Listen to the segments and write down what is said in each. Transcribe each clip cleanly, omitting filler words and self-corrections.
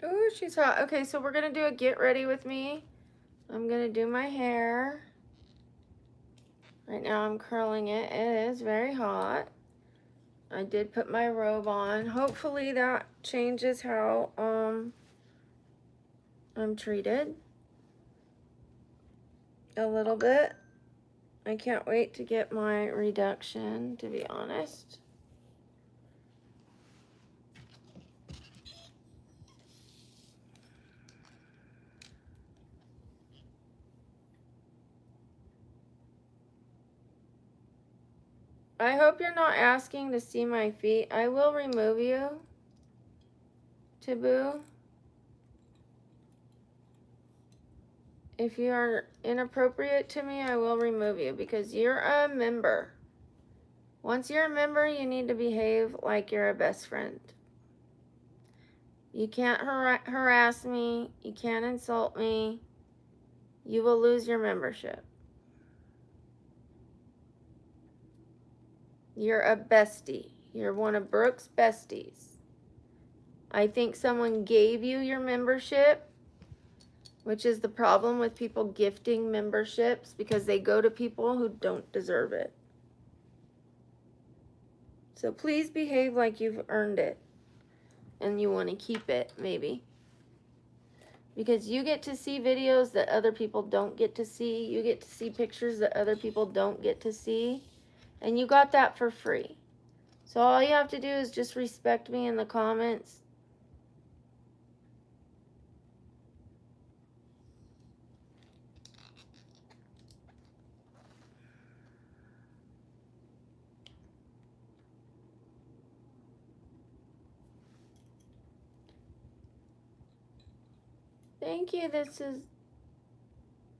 Ooh, she's hot. Okay, so we're gonna do a get ready with me. I'm gonna do my hair. Right now I'm curling it. It is very hot. I did put my robe on. Hopefully that changes how I'm treated a little bit. I can't wait to get my reduction, to be honest. I hope you're not asking to see my feet. I will remove you, Taboo. If you are inappropriate to me, I will remove you because you're a member. Once you're a member, you need to behave like you're a best friend. You can't harass me. You can't insult me. You will lose your membership. You're a bestie. You're one of Brooke's besties. I think someone gave you your membership, which is the problem with people gifting memberships because they go to people who don't deserve it. So please behave like you've earned it and you want to keep it, maybe. Because you get to see videos that other people don't get to see. You get to see pictures that other people don't get to see. And you got that for free. So all you have to do is just respect me in the comments. Thank you.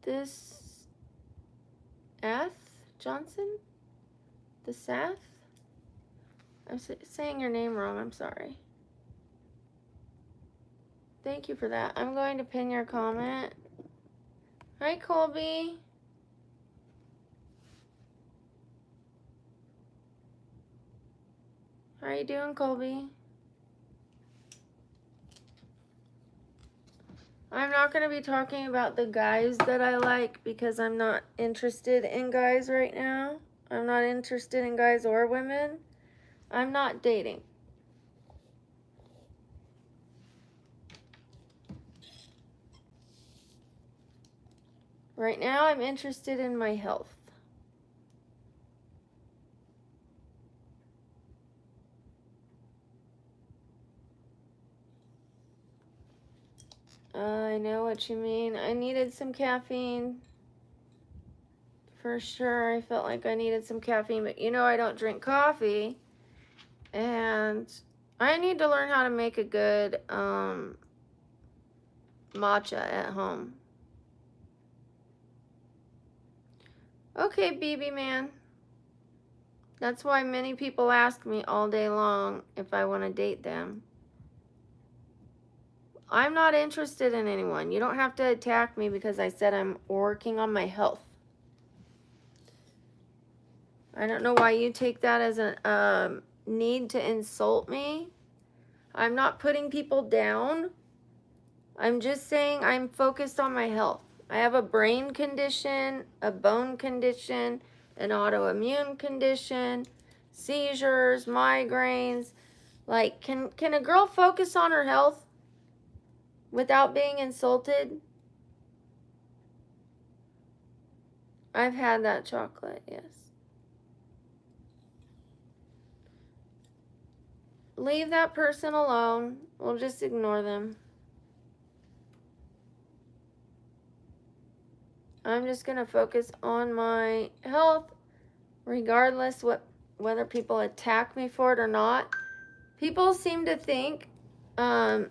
This F Johnson? The Seth? I'm saying your name wrong. I'm sorry. Thank you for that. I'm going to pin your comment. Hi, Colby. How are you doing, Colby? I'm not going to be talking about the guys that I like because I'm not interested in guys right now. I'm not interested in guys or women. I'm not dating. Right now, I'm interested in my health. I know what you mean. I needed some caffeine. For sure, I felt like I needed some caffeine, but you know I don't drink coffee. And I need to learn how to make a good matcha at home. Okay, BB man. That's why many people ask me all day long if I want to date them. I'm not interested in anyone. You don't have to attack me because I said I'm working on my health. I don't know why you take that as a need to insult me. I'm not putting people down. I'm just saying I'm focused on my health. I have a brain condition, a bone condition, an autoimmune condition, seizures, migraines. Like, can a girl focus on her health without being insulted? I've had that chocolate, yes. Leave that person alone. We'll just ignore them. I'm just going to focus on my health, regardless whether people attack me for it or not. People seem to think that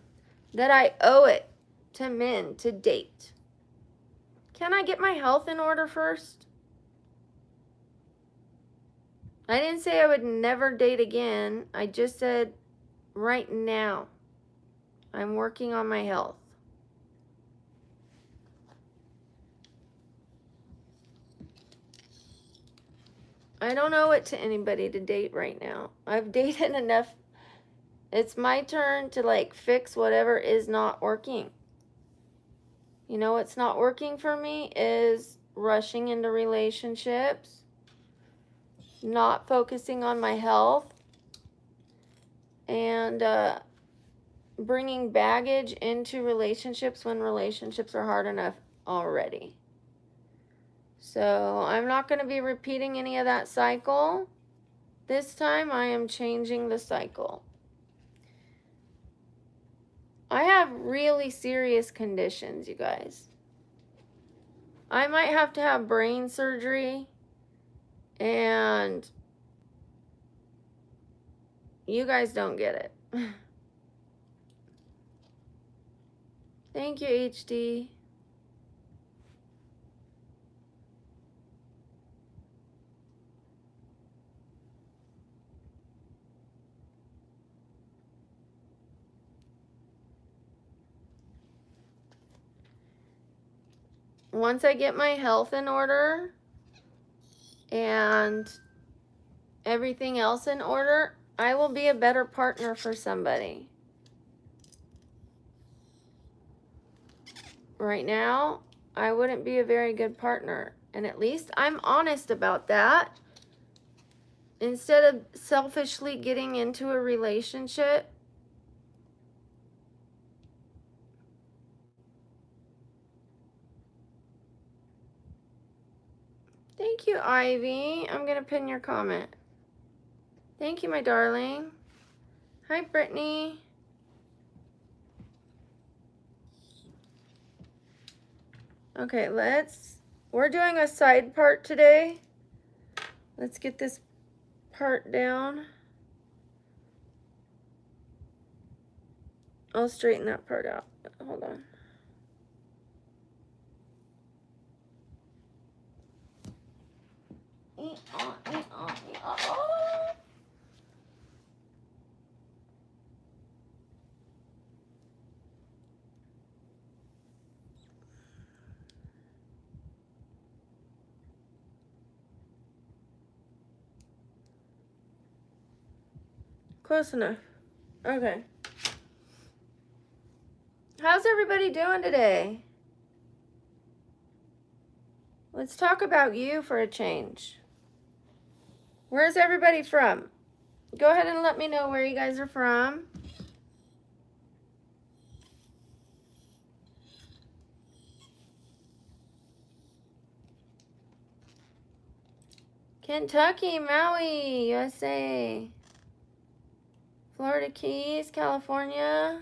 I owe it to men to date. Can I get my health in order first? I didn't say I would never date again. I just said right now I'm working on my health. I don't owe it to anybody to date right now. I've dated enough It's my turn to like fix whatever is not working. You know what's not working for me is rushing into relationships, not focusing on my health, and bringing baggage into relationships when relationships are hard enough already. So I'm not going to be repeating any of that cycle. This time I am changing the cycle. I have really serious conditions, you guys. I might have to have brain surgery, and you guys don't get it. Thank you, HD. Once I get my health in order and everything else in order, I will be a better partner for somebody. Right now, I wouldn't be a very good partner. And at least I'm honest about that. Instead of selfishly getting into a relationship, thank you, Ivy. I'm going to pin your comment. Thank you, my darling. Hi, Brittany. Okay, we're doing a side part today. Let's get this part down. I'll straighten that part out. Hold on. Close enough. Okay. How's everybody doing today? Let's talk about you for a change. Where's everybody from? Go ahead and let me know where you guys are from. Kentucky, Maui, USA. Florida Keys, California.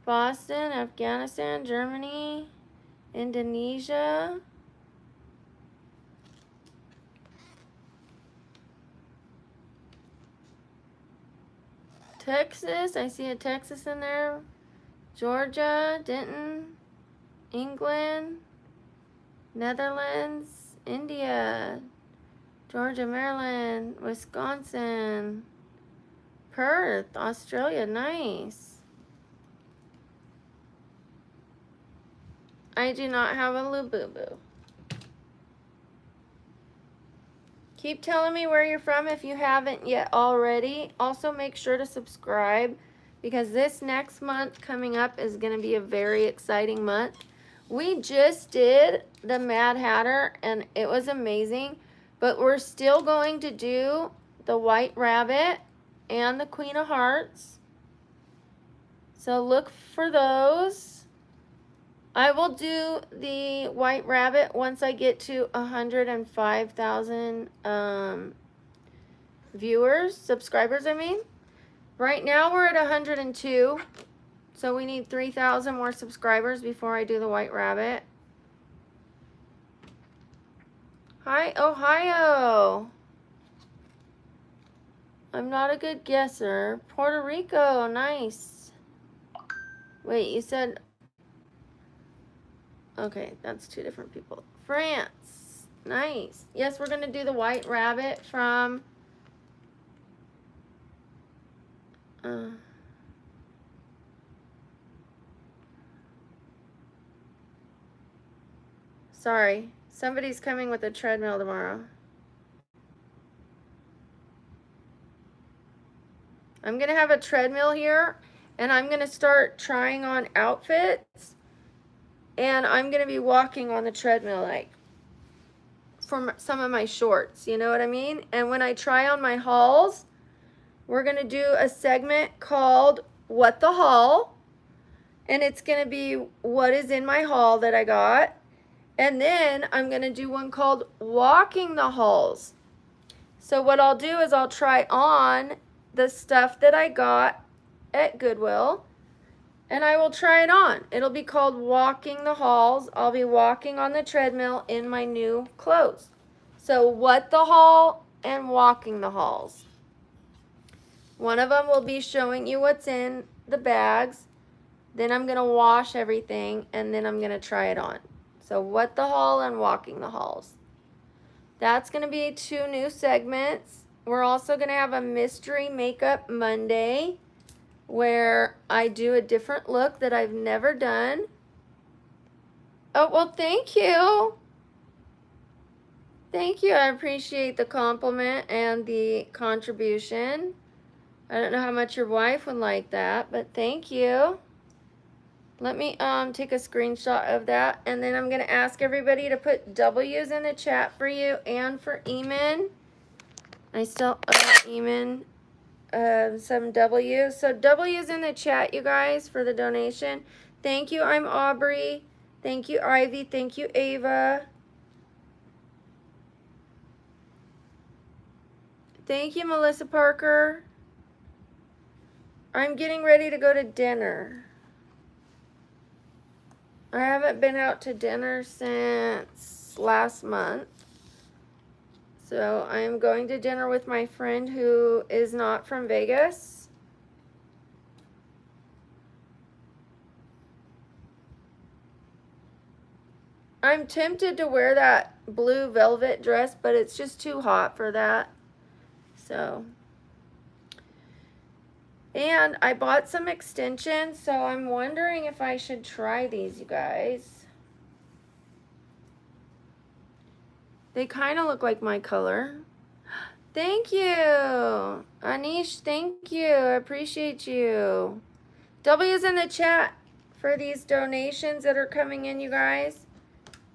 Boston, Afghanistan, Germany, Indonesia. Texas, I see a Texas in there. Georgia, Denton, England, Netherlands, India, Georgia, Maryland, Wisconsin, Perth, Australia, nice. I do not have a Lububu. Keep telling me where you're from if you haven't yet already. Also, make sure to subscribe because this next month coming up is going to be a very exciting month. We just did the Mad Hatter and it was amazing, but we're still going to do the White Rabbit and the Queen of Hearts. So look for those. I will do the White Rabbit once I get to 105,000 subscribers, I mean. Right now we're at 102, so we need 3,000 more subscribers before I do the White Rabbit. Hi, Ohio. I'm not a good guesser. Puerto Rico, nice. Wait, you said... Okay, that's two different people. France, nice. Yes, we're going to do the White Rabbit from... Sorry, somebody's coming with a treadmill tomorrow. I'm going to have a treadmill here, and I'm going to start trying on outfits, and I'm going to be walking on the treadmill, like, for some of my shorts, you know what I mean? And when I try on my hauls, we're going to do a segment called What the Haul, and it's going to be what is in my haul that I got. And then I'm going to do one called Walking the Hauls. So what I'll do is I'll try on the stuff that I got at Goodwill, and I will try it on. It'll be called Walking the Halls. I'll be walking on the treadmill in my new clothes. So What the Haul and Walking the Halls. One of them will be showing you what's in the bags. Then I'm going to wash everything, and then I'm going to try it on. So What the Haul and Walking the Halls. That's going to be 2 new segments. We're also going to have a Mystery Makeup Monday where I do a different look that I've never done. Oh, well, thank you. Thank you. I appreciate the compliment and the contribution. I don't know how much your wife would like that, but thank you. Let me take a screenshot of that, and then I'm going to ask everybody to put W's in the chat for you and for Eamon. I still owe Eamon some W's. So W's in the chat, you guys, for the donation. Thank you, I'm Aubrey. Thank you, Ivy. Thank you, Ava. Thank you, Melissa Parker. I'm getting ready to go to dinner. I haven't been out to dinner since last month. So I am going to dinner with my friend who is not from Vegas. I'm tempted to wear that blue velvet dress, but it's just too hot for that. So, and I bought some extensions, so I'm wondering if I should try these, you guys. They kind of look like my color. Thank you. Anish, thank you. I appreciate you. W's in the chat for these donations that are coming in, you guys.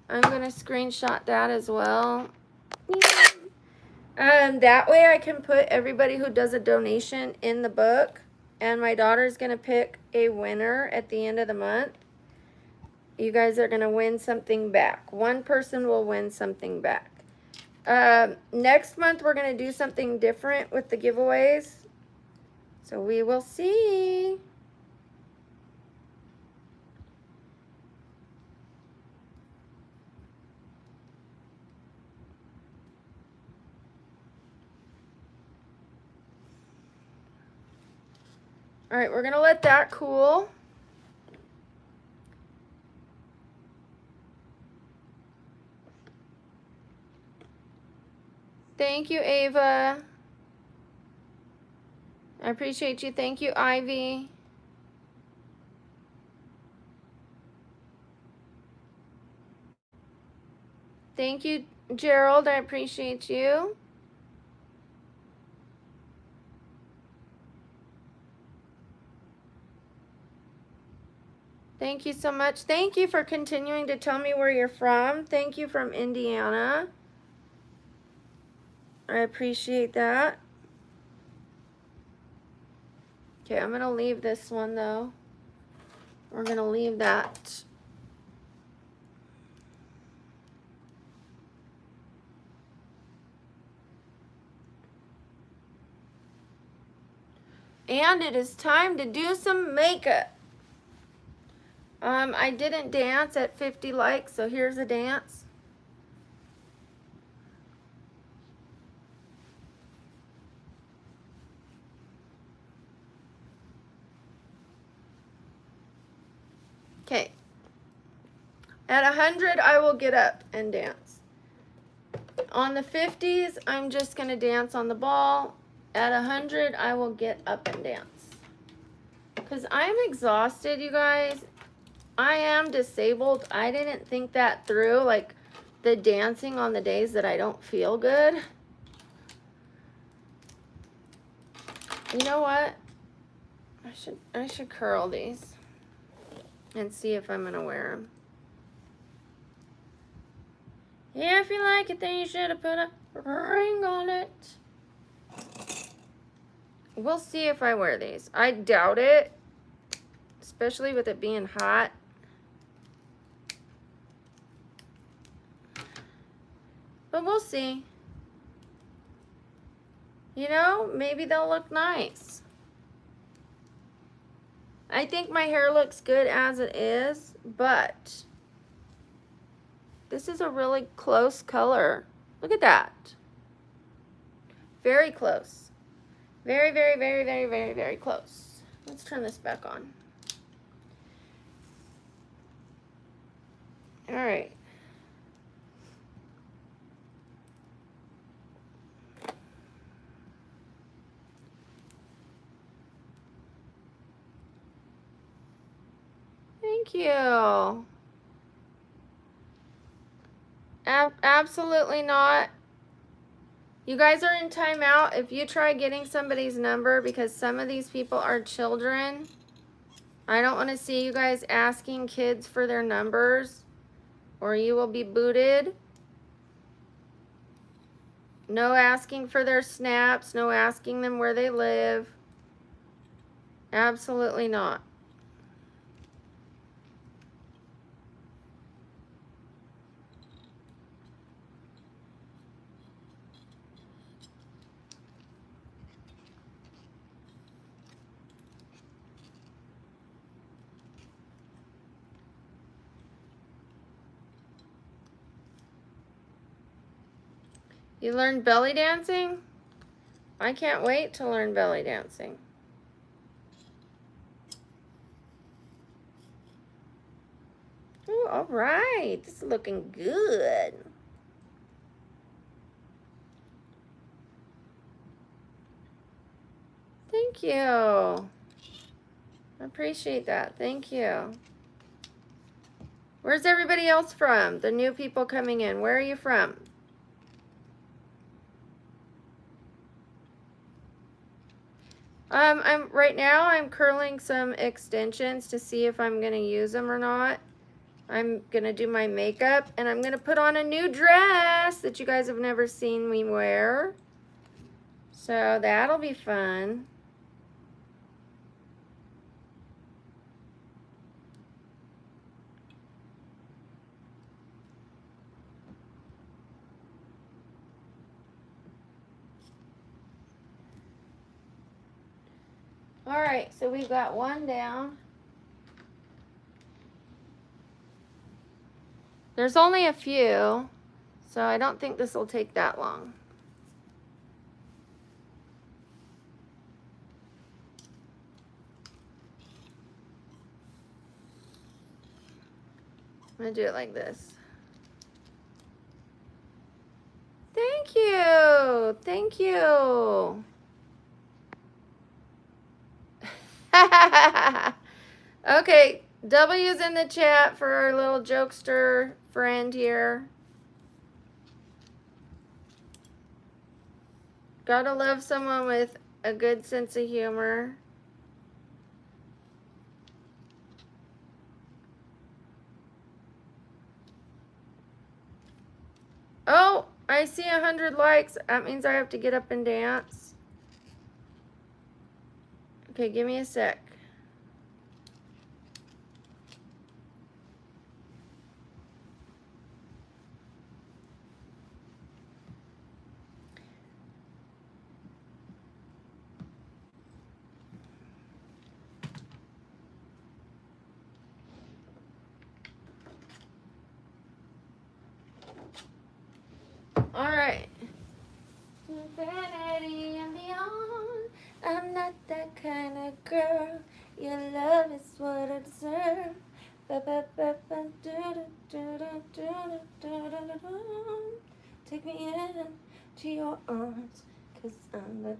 I'm going to screenshot that as well. That way I can put everybody who does a donation in the book. And my daughter's going to pick a winner at the end of the month. You guys are going to win something back. One person will win something back. Next month, we're going to do something different with the giveaways. So we will see. All right, we're going to let that cool. Thank you, Ava. I appreciate you. Thank you, Ivy. Thank you, Gerald. I appreciate you. Thank you so much. Thank you for continuing to tell me where you're from. Thank you from Indiana. I appreciate that. Okay, I'm going to leave this one, though. We're going to leave that. And it is time to do some makeup. I didn't dance at 50 likes, so here's a dance. Okay. At 100, I will get up and dance. On the 50s, I'm just going to dance on the ball. At 100, I will get up and dance. Because I'm exhausted, you guys. I am disabled. I didn't think that through, like the dancing on the days that I don't feel good. You know what? I should curl these and see if I'm gonna wear them. Yeah, if you like it, then you should have put a ring on it. We'll see if I wear these. I doubt it, especially with it being hot. But we'll see. You know, maybe they'll look nice. I think my hair looks good as it is, but this is a really close color. Look at that. Very close. Very, very, very, very, very, very close. Let's turn this back on. All right. Thank you. Absolutely not. You guys are in timeout. If you try getting somebody's number, because some of these people are children, I don't want to see you guys asking kids for their numbers, or you will be booted. No asking for their snaps. No asking them where they live. Absolutely not. You learned belly dancing? I can't wait to learn belly dancing. Ooh, all right. This is looking good. Thank you. I appreciate that. Thank you. Where's everybody else from? The new people coming in. Where are you from? Right now I'm curling some extensions to see if I'm gonna use them or not. I'm gonna do my makeup and I'm gonna put on a new dress that you guys have never seen me wear. So that'll be fun. All right, so we've got one down. There's only a few, so I don't think this will take that long. I'm gonna do it like this. Thank you. Thank you. Okay, W's in the chat for our little jokester friend here. Gotta love someone with a good sense of humor. Oh, I see 100 likes. That means I have to get up and dance. Okay, give me a sec. All right. Infinity and beyond. I'm not that kind of girl. Your love is what I deserve. Take me in to your arms, 'cause I'm the...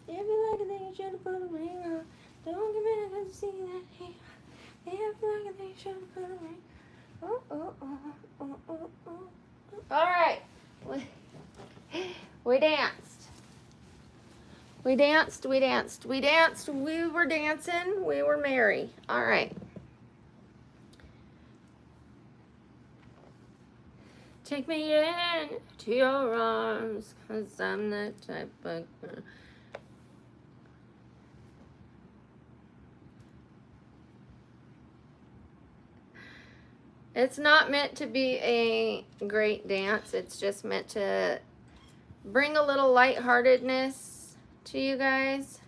If you like it, then you should put a ring on. Don't give me that, 'cause you see that here. If you like it, then you should put a ring All right. We danced. We danced. We danced. We danced. We were dancing. We were merry. All right. Take me in to your arms, 'cause I'm the type of... It's not meant to be a great dance. It's just meant to bring a little lightheartedness to you guys.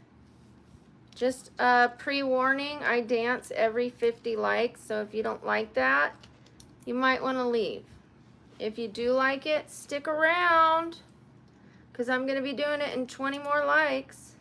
Just pre-warning, I dance every 50 likes, so if you don't like that, you might want to leave. If you do like it, stick around, because I'm going to be doing it in 20 more likes.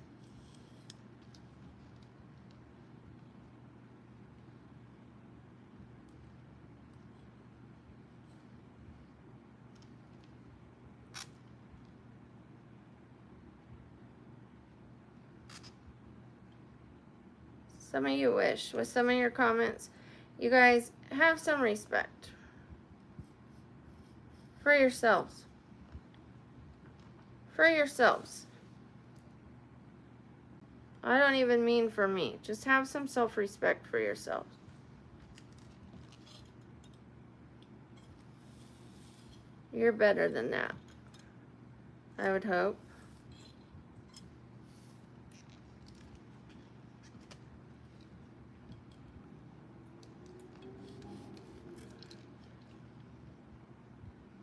Some of you wish, with some of your comments, you guys have some respect for yourselves. For yourselves. I don't even mean for me. Just have some self-respect for yourselves. You're better than that, I would hope.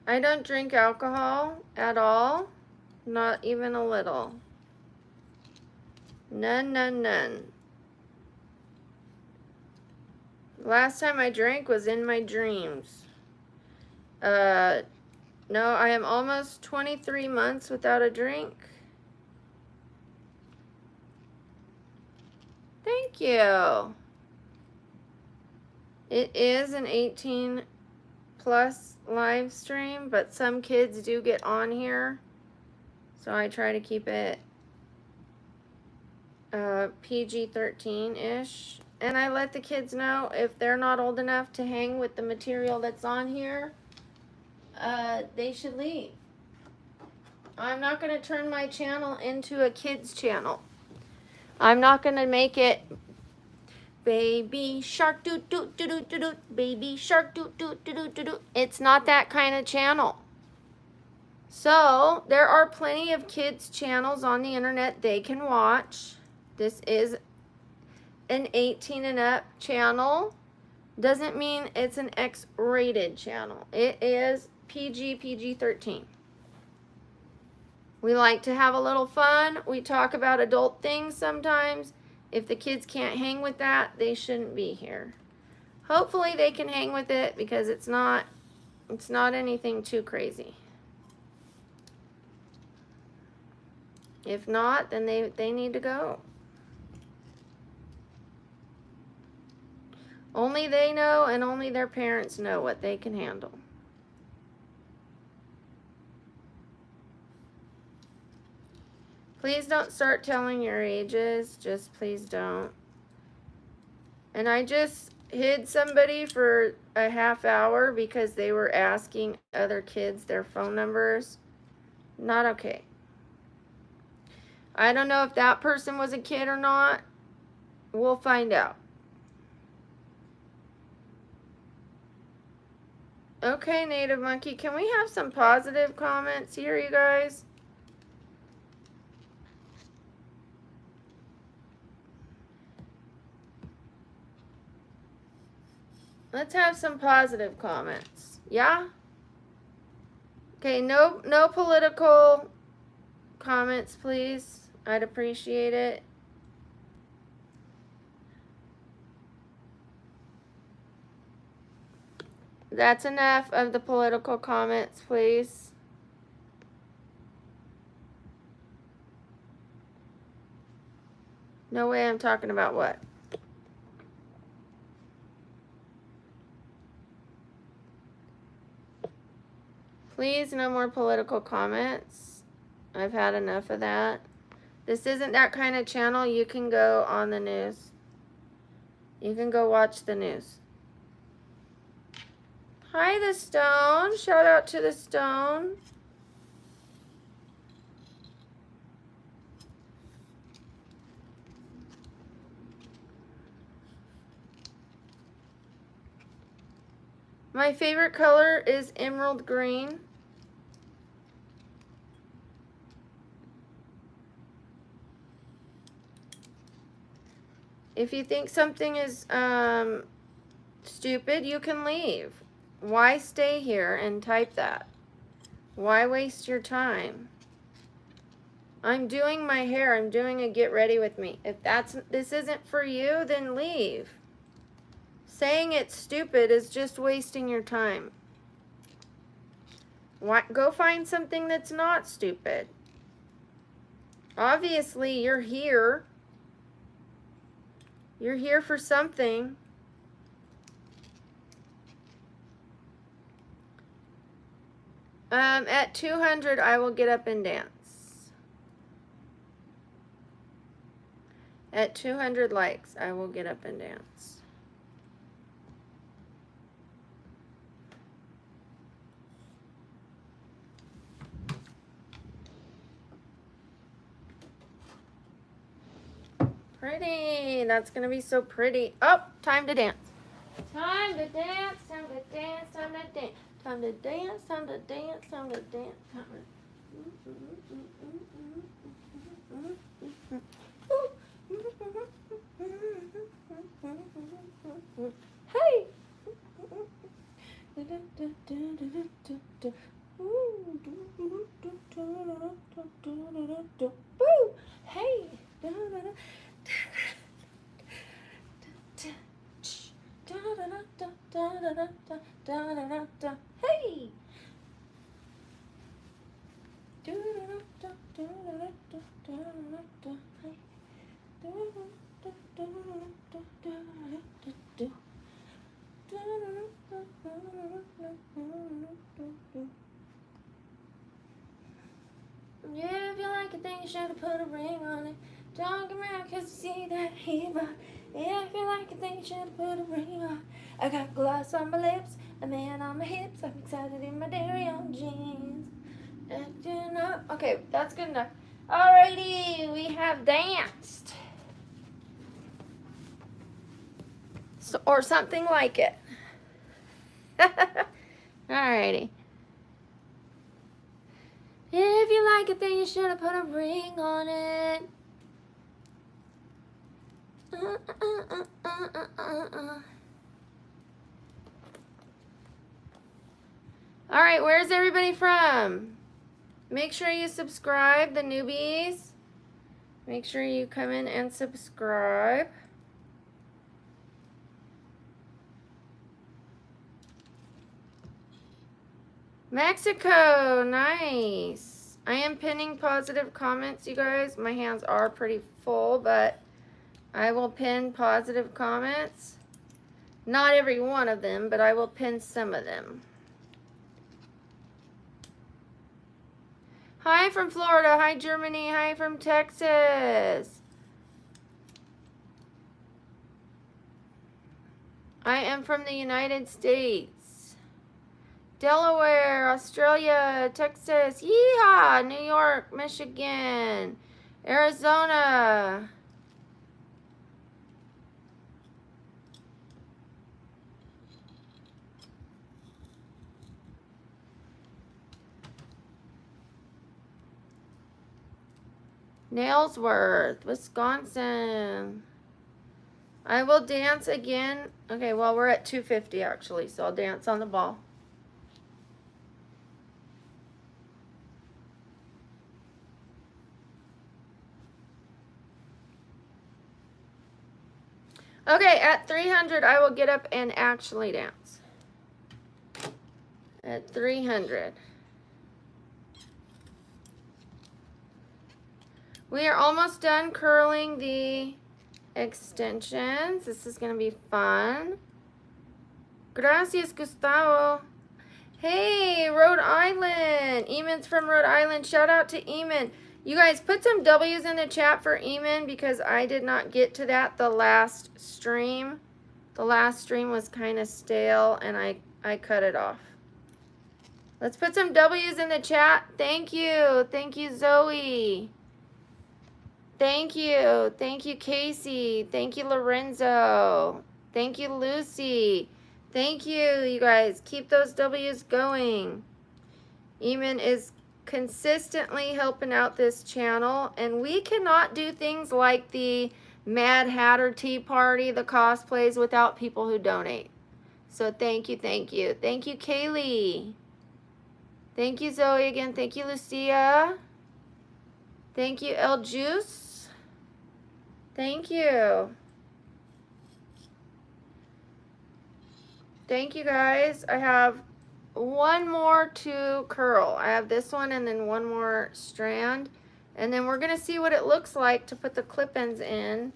I don't drink alcohol at all. Not even a little. None, none, none. Last time I drank was in my dreams. No, I am almost 23 months without a drink. Thank you. It is an 18 plus live stream, but some kids do get on here, so I try to keep it PG-13-ish, and I let the kids know if they're not old enough to hang with the material that's on here, they should leave. I'm not going to turn my channel into a kids channel. I'm not going to make it baby shark doo doo doo doo doo doo, baby shark doo doo doo doo doo doo. It's not that kind of channel. So there are plenty of kids channels on the internet they can watch. This is an 18 and up channel. Doesn't mean it's an X-rated channel. It is PG-13. We like to have a little fun. We talk about adult things sometimes. If the kids can't hang with that, they shouldn't be here. Hopefully they can hang with it, because it's not anything too crazy. If not, then they need to go. Only they know, and only their parents know what they can handle. Please don't start telling your ages. Just please don't. And I just hid somebody for a half hour because they were asking other kids their phone numbers. Not okay. I don't know if that person was a kid or not. We'll find out. Okay, Native Monkey, can we have some positive comments here, you guys? Let's have some positive comments. Yeah? Okay, no political comments, please. I'd appreciate it. That's enough of the political comments, please. No way I'm talking about what? Please, no more political comments. I've had enough of that. This isn't that kind of channel. You can go on the news. You can go watch the news. Hi, the Stone. Shout out to the Stone. My favorite color is emerald green. If you think something is stupid, you can leave. Why stay here and type that? Why waste your time? I'm doing my hair. I'm doing a get ready with me. If this isn't for you, then leave. Saying it's stupid is just wasting your time. Go find something that's not stupid. Obviously, you're here. You're here for something. At 200, I will get up and dance. At 200 likes, I will get up and dance. Pretty. That's going to be so pretty. Oh, time to dance. Time to dance, time to dance, time to dance. Time to dance, time to dance, time to dance. Hey! Hey! Hey! Yeah, if you like it, then you should have put a ring on it. Don't get mad cause you see that he but yeah, if you like it, then you should have put a ring on. I got gloss on my lips, a man on my hips. I'm excited in my dairy on jeans. Acting up. Okay, that's good enough. Alrighty, we have danced. So, or something like it. Alrighty. If you like it, then you should have put a ring on it. Alright, where's everybody from? Make sure you subscribe, the newbies. Make sure you come in and subscribe. Mexico, nice. I am pinning positive comments, you guys. My hands are pretty full, but I will pin positive comments. Not every one of them, but I will pin some of them. Hi from Florida. Hi, Germany. Hi from Texas. I am from the United States. Delaware, Australia, Texas. Yeehaw! New York, Michigan, Arizona. Nailsworth, Wisconsin. I will dance again. Okay, well, we're at 250 actually, so I'll dance on the ball. Okay, at 300, I will get up and actually dance. At 300. We are almost done curling the extensions. This is going to be fun. Gracias, Gustavo. Hey, Rhode Island. Eamon's from Rhode Island. Shout out to Eamon. You guys put some W's in the chat for Eamon because I did not get to that the last stream. The last stream was kind of stale and I I cut it off. Let's put some W's in the chat. Thank you. Thank you, Zoe. Thank you. Thank you, Casey. Thank you, Lorenzo. Thank you, Lucy. Thank you, you guys. Keep those W's going. Eamon is consistently helping out this channel, and we cannot do things like the Mad Hatter Tea Party, the cosplays, without people who donate. So thank you, thank you. Thank you, Kaylee. Thank you, Zoe, again. Thank you, Lucia. Thank you, El Juice. Thank you. Thank you, guys. I have one more to curl. I have this one and then one more strand. And then we're going to see what it looks like to put the clip-ins in.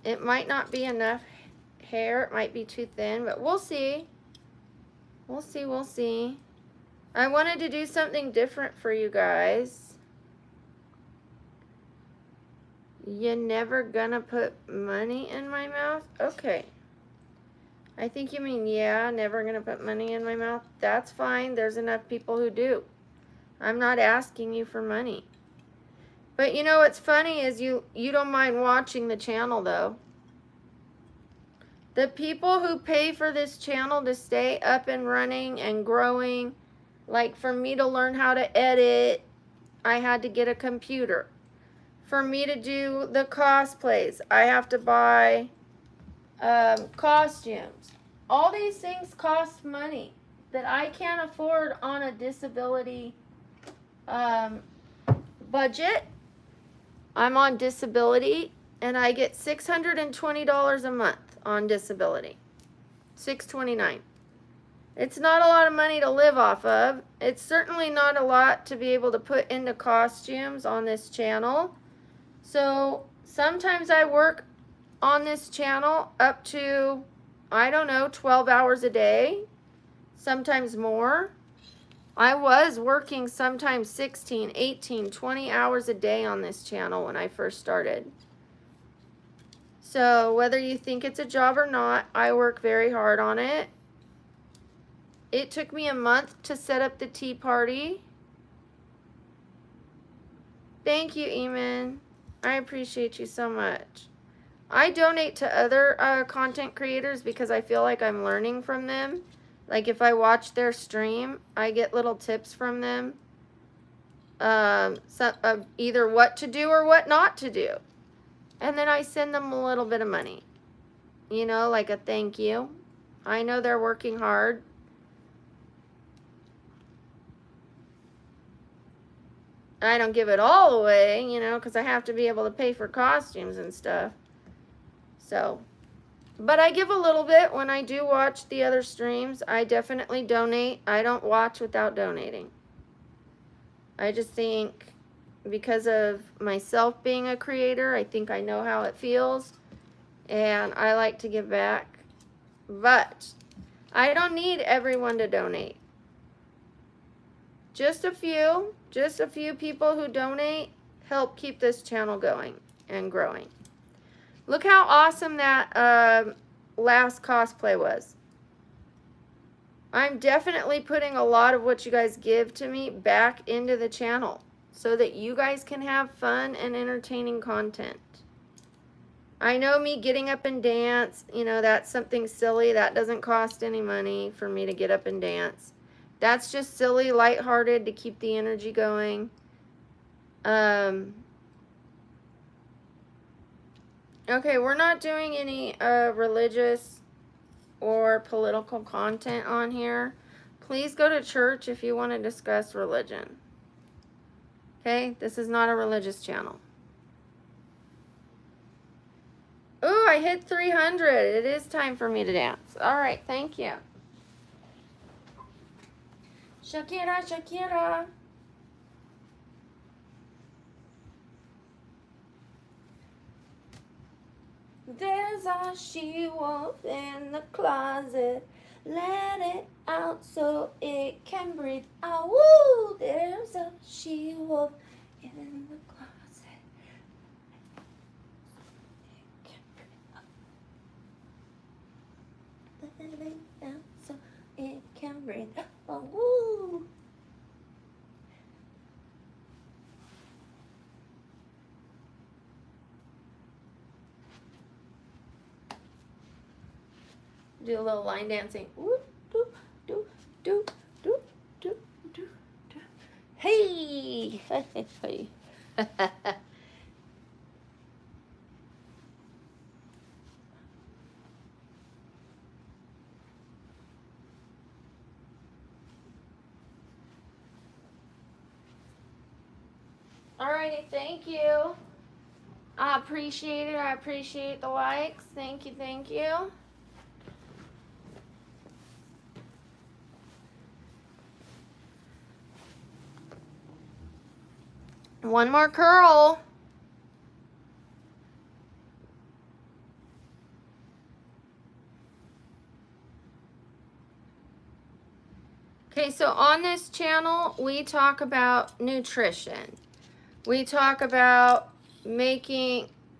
It might not be enough hair. It might be too thin, but we'll see. We'll see, we'll see. I wanted to do something different for you guys. You never gonna put money in my mouth? Okay. I think you mean, yeah, never gonna put money in my mouth. That's fine. There's enough people who do. I'm not asking you for money. But you know what's funny is you don't mind watching the channel, though. The people who pay for this channel to stay up and running and growing, like for me to learn how to edit, I had to get a computer. For me to do the cosplays, I have to buy costumes. All these things cost money that I can't afford on a disability budget. I'm on disability and I get $620 a month on disability. $629. It's not a lot of money to live off of. It's certainly not a lot to be able to put into costumes on this channel. So sometimes I work on this channel up to, I don't know, 12 hours a day, sometimes more. I was working sometimes 16, 18, 20 hours a day on this channel when I first started. So whether you think it's a job or not, I work very hard on it. It took me a month to set up the tea party. Thank you, Eamon. I appreciate you so much. I donate to other content creators because I feel like I'm learning from them. Like if I watch their stream, I get little tips from them. Of either what to do or what not to do. And then I send them a little bit of money. You know, like a thank you. I know they're working hard. I don't give it all away, you know, because I have to be able to pay for costumes and stuff. So, but I give a little bit when I do watch the other streams. I definitely donate. I don't watch without donating. I just think because of myself being a creator, I think I know how it feels. And I like to give back. But I don't need everyone to donate. Just a few people who donate help keep this channel going and growing. Look how awesome that last cosplay was. I'm definitely putting a lot of what you guys give to me back into the channel so that you guys can have fun and entertaining content. I know me getting up and dance, you know, that's something silly. That doesn't cost any money for me to get up and dance. That's just silly, lighthearted to keep the energy going. Okay, we're not doing any religious or political content on here. Please go to church if you want to discuss religion. Okay, this is not a religious channel. Ooh, I hit 300. It is time for me to dance. All right, thank you. Shakira, Shakira. There's a she-wolf in the closet. Let it out so it can breathe out. Woo! There's a she-wolf in the closet. It can breathe out. Do a little line dancing. Whoop, doop, doop, doop, doop, doop, doop, doop. Hey! Hey, hey. Alrighty, thank you. I appreciate it. I appreciate the likes. Thank you, thank you. One more curl. Okay, so on this channel, we talk about nutrition. We talk about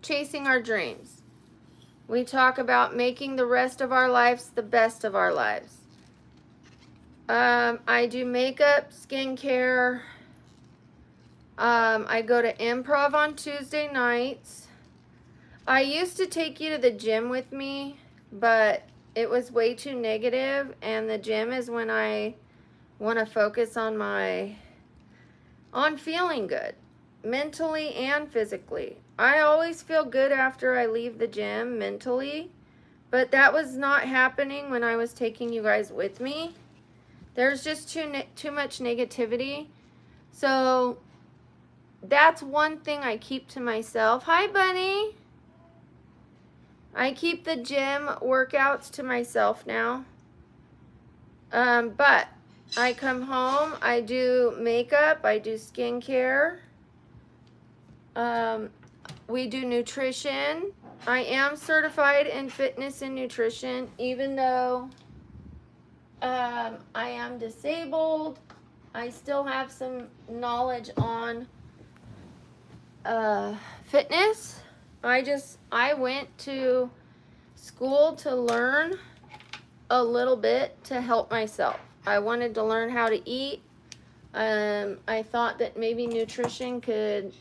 chasing our dreams. We talk about making the rest of our lives the best of our lives. I do makeup, skincare. I go to improv on Tuesday nights. I used to take you to the gym with me, but it was way too negative, and the gym is when I want to focus on feeling good, mentally and physically. I always feel good after I leave the gym mentally, but that was not happening when I was taking you guys with me. There's just too much negativity. So that's one thing I keep to myself. Hi, Bunny. I keep the gym workouts to myself now. But I come home, I do makeup, I do skincare. We do nutrition. I am certified in fitness and nutrition, even though I am disabled. I still have some knowledge on fitness. I went to school to learn a little bit to help myself. I wanted to learn how to eat. I thought that maybe nutrition could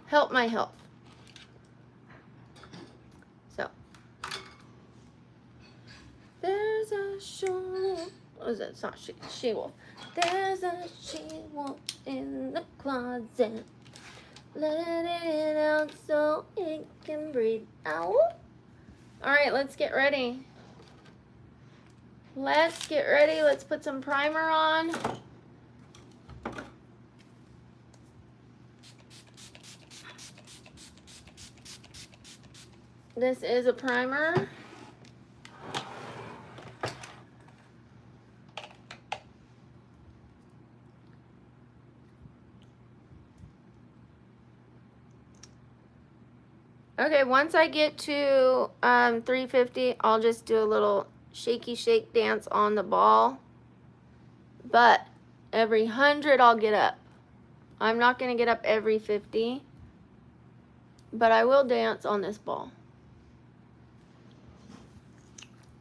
help my health. So, there's a she-wolf. It's not she-wolf. There's a she-wolf in the closet. Let it out so it can breathe out. All right, let's get ready. Let's get ready. Let's put some primer on. This is a primer. Okay, once I get to 350, I'll just do a little shaky shake dance on the ball. But every 100, I'll get up. I'm not going to get up every 50, but I will dance on this ball.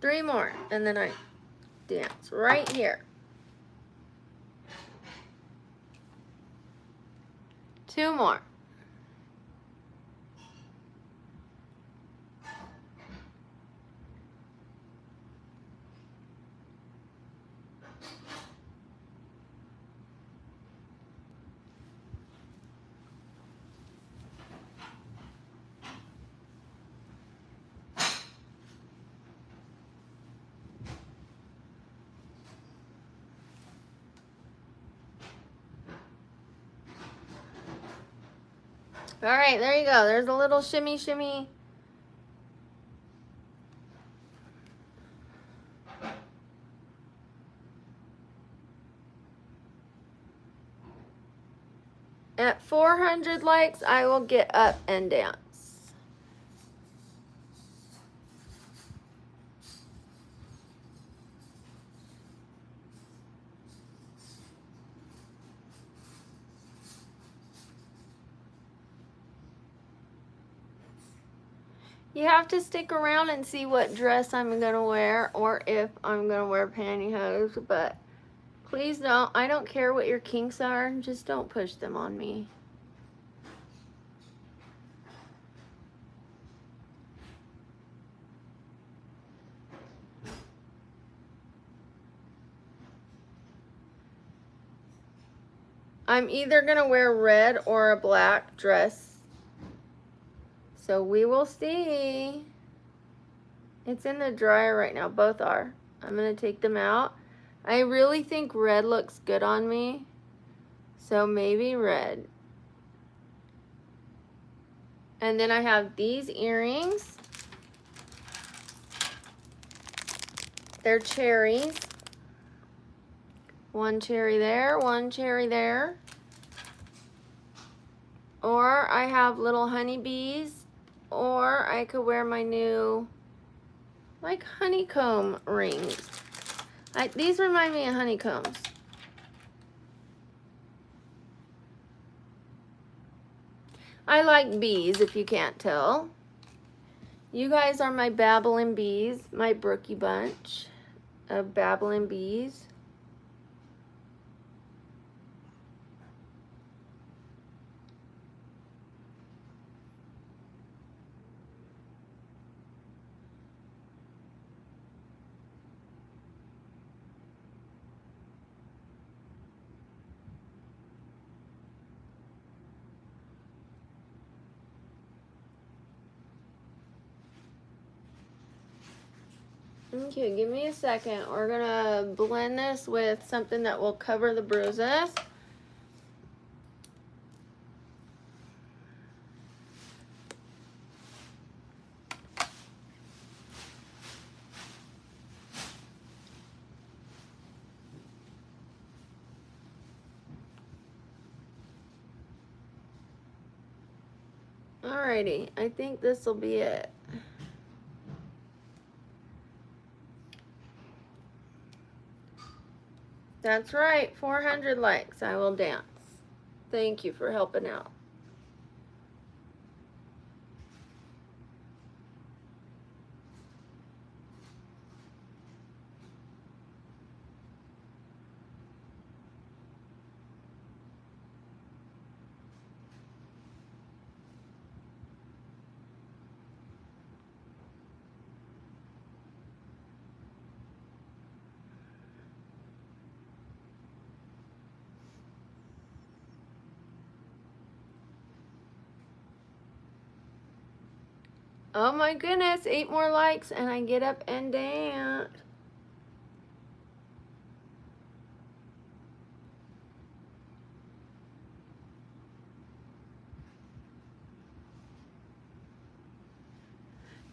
3 more, and then I dance right here. 2 more. All right, there you go. There's a little shimmy, shimmy. At 400 likes, I will get up and dance. You have to stick around and see what dress I'm going to wear, or if I'm going to wear pantyhose, but please don't. I don't care what your kinks are. Just don't push them on me. I'm either going to wear red or a black dress. So we will see. It's in the dryer right now. Both are. I'm going to take them out. I really think red looks good on me. So maybe red. And then I have these earrings. They're cherries. One cherry there, one cherry there. Or I have little honeybees. Or I could wear my new, like, honeycomb rings. These remind me of honeycombs. I like bees, if you can't tell. You guys are my babbling bees, my brookie bunch of babbling bees. Okay, give me a second. We're gonna blend this with something that will cover the bruises. Alrighty, I think this will be it. That's right, 400 likes. I will dance. Thank you for helping out. Oh my goodness, 8 more likes and I get up and dance.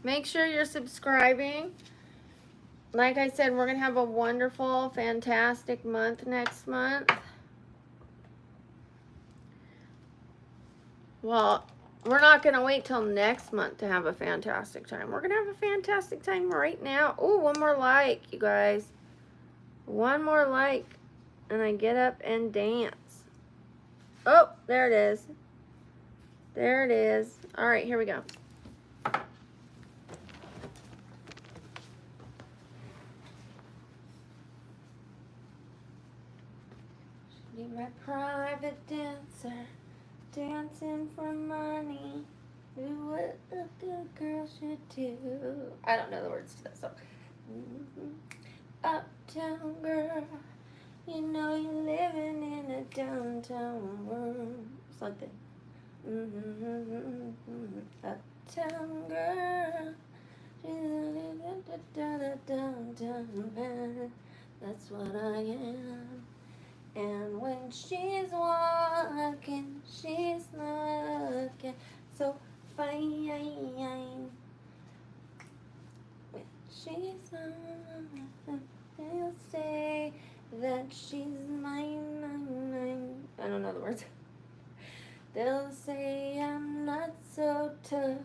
Make sure you're subscribing. Like I said, we're going to have a wonderful, fantastic month next month. Well, we're not going to wait till next month to have a fantastic time. We're going to have a fantastic time right now. Oh, one more like, you guys. One more like, and I get up and dance. Oh, there it is. There it is. All right, here we go. Be my private dancer, dancing for money. Do what a good girl should do. I don't know the words to that song. Uptown girl, you know you're living in a downtown world. Something. Uptown girl, she's living in a downtown band. That's what I am. And when she's walking, she's looking so fine. When she's on, they'll say that she's mine. I don't know the words. They'll say I'm not so tough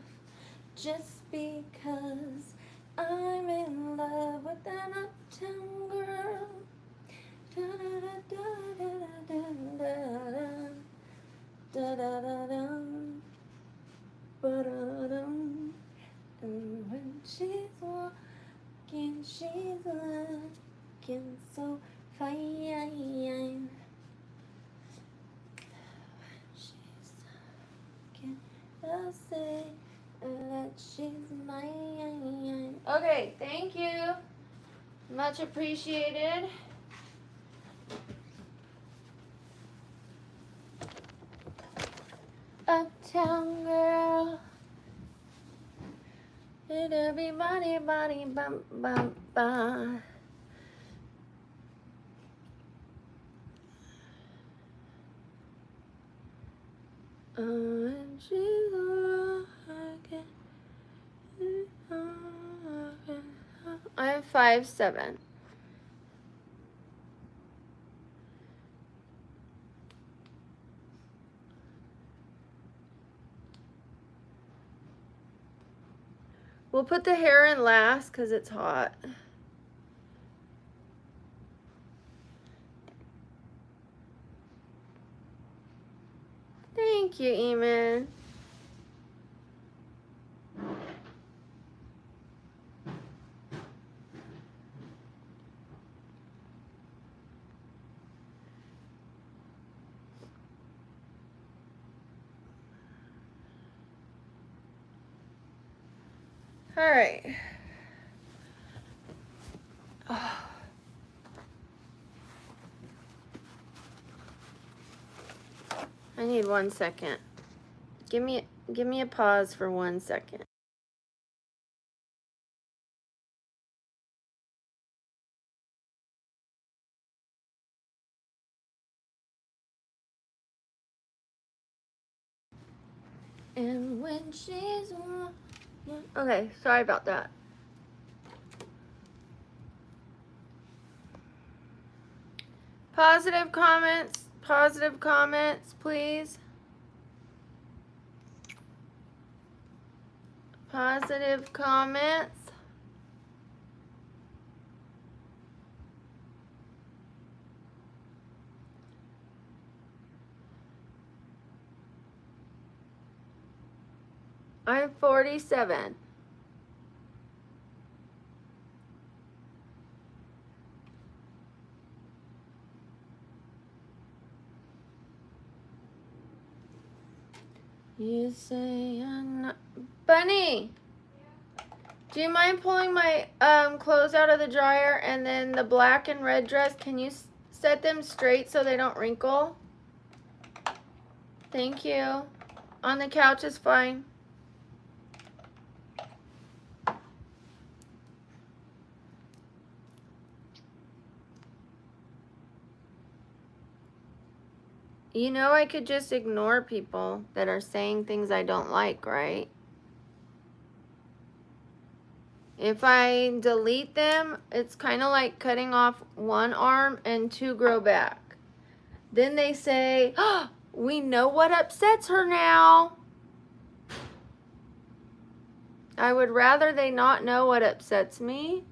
just because I'm in love with an uptown girl. And when she's walking, she's looking so fine. She's walking, they'll say that she's mine. Okay, thank you. Much appreciated. town girl. And everybody, body, bum, bum, bum. And she's rocking. I'm 5'7". We'll put the hair in last because it's hot. Thank you, Eamon. All right. Oh. I need 1 second. Give me a pause for 1 second. And when she's okay, sorry about that. Positive comments, please. Positive comments. I'm 47. You say I'm not... Bunny! Do you mind pulling my clothes out of the dryer, and then the black and red dress, can you set them straight so they don't wrinkle? Thank you. On the couch is fine. You know I could just ignore people that are saying things I don't like, right? If I delete them, it's kind of like cutting off one arm and two grow back. Then they say, oh, we know what upsets her now. I would rather they not know what upsets me.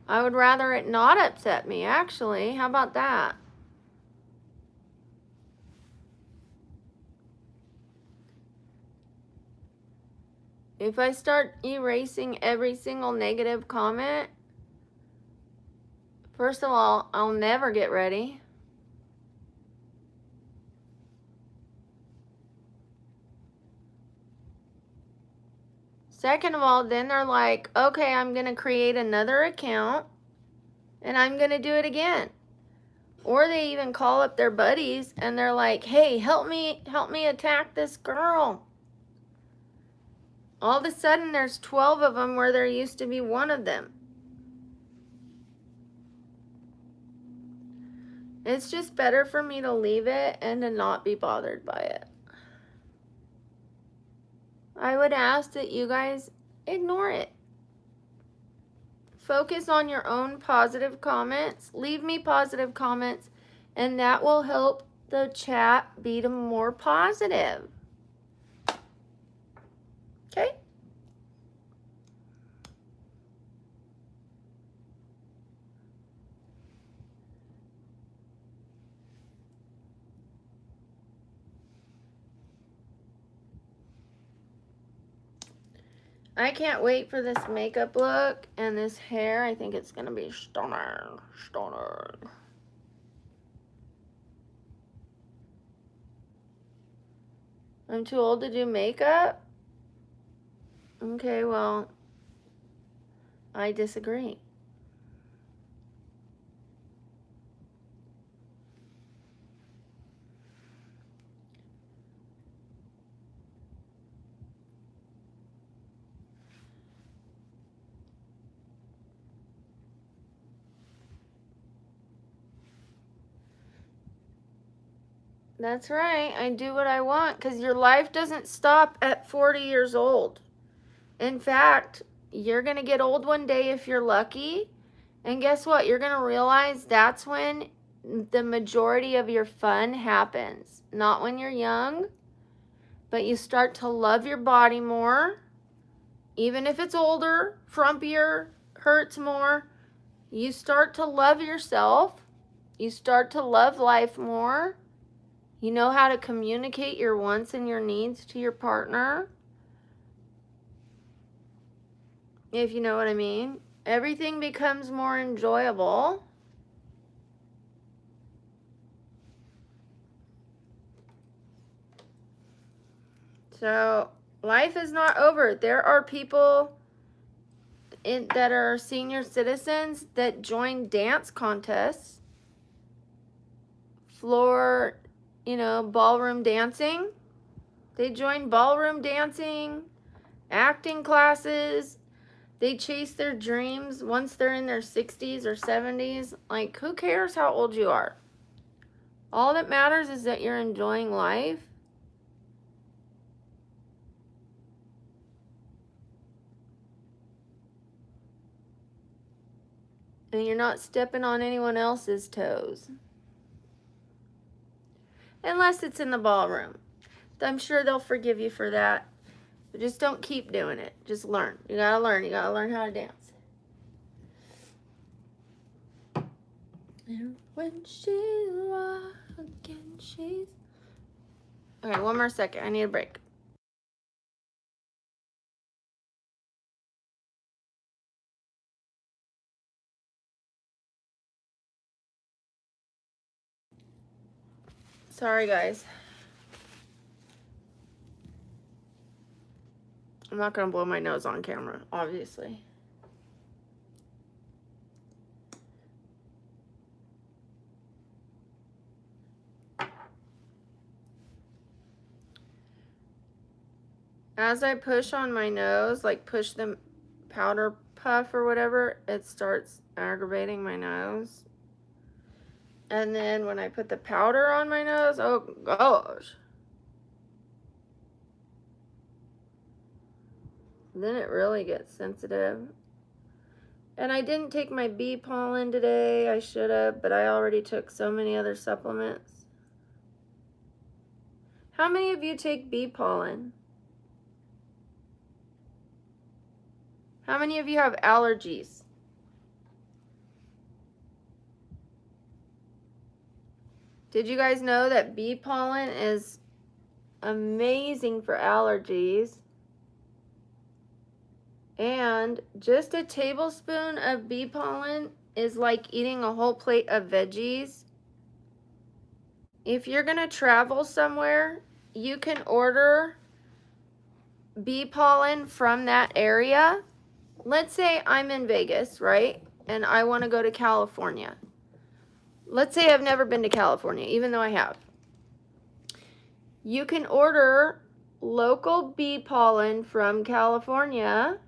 I would rather it not upset me, actually. How about that? If I start erasing every single negative comment, first of all, I'll never get ready. Second of all, then they're like, okay, I'm going to create another account and I'm going to do it again. Or they even call up their buddies and they're like, hey, help me attack this girl. All of a sudden, there's 12 of them where there used to be one of them. It's just better for me to leave it and to not be bothered by it. I would ask that you guys ignore it. Focus on your own positive comments. Leave me positive comments, and that will help the chat be more positive. Okay? I can't wait for this makeup look and this hair. I think it's going to be stunning. Stunning. I'm too old to do makeup? Okay, well, I disagree. That's right. I do what I want because your life doesn't stop at 40 years old. In fact, you're going to get old one day if you're lucky. And guess what? You're going to realize that's when the majority of your fun happens. Not when you're young, but you start to love your body more. Even if it's older, frumpier, hurts more, you start to love yourself. You start to love life more. You know how to communicate your wants and your needs to your partner. If you know what I mean. Everything becomes more enjoyable. So, life is not over. There are people that are senior citizens that join dance contests, floor, ballroom dancing. They join ballroom dancing, acting classes. They chase their dreams once they're in their 60s or 70s. Like, who cares how old you are? All that matters is that you're enjoying life. And you're not stepping on anyone else's toes. Unless it's in the ballroom. I'm sure they'll forgive you for that. But just don't keep doing it. Just learn. You gotta learn. You gotta learn how to dance. And when she's walking, she's... Okay, one more second. I need a break. Sorry, guys. I'm not going to blow my nose on camera, obviously. As I push on my nose, like push the powder puff or whatever, it starts aggravating my nose. And then when I put the powder on my nose, oh gosh. Then it really gets sensitive. And I didn't take my bee pollen today. I should have, but I already took so many other supplements. How many of you take bee pollen? How many of you have allergies? Did you guys know that bee pollen is amazing for allergies? And just a tablespoon of bee pollen is like eating a whole plate of veggies. If you're going to travel somewhere, you can order bee pollen from that area. Let's say I'm in Vegas, right? And I want to go to California. Let's say I've never been to California, even though I have. You can order local bee pollen from California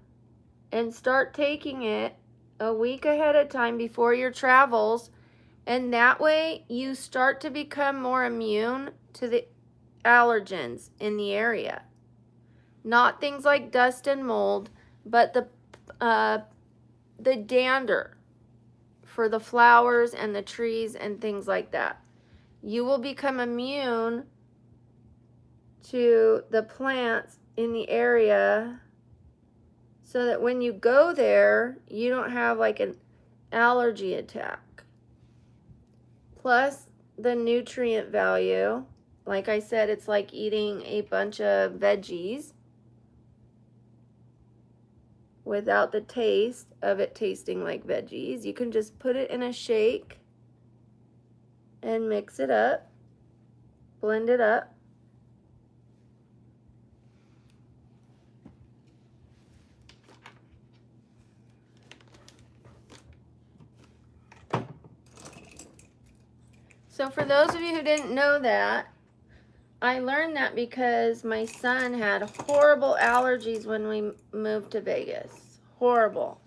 and start taking it a week ahead of time before your travels. And that way you start to become more immune to the allergens in the area. Not things like dust and mold, but the dander for the flowers and the trees and things like that. You will become immune to the plants in the area so that when you go there, you don't have like an allergy attack. Plus the nutrient value. Like I said, it's like eating a bunch of veggies without the taste of it tasting like veggies. You can just put it in a shake and mix it up, blend it up. So for those of you who didn't know that, I learned that because my son had horrible allergies when we moved to Vegas. Horrible.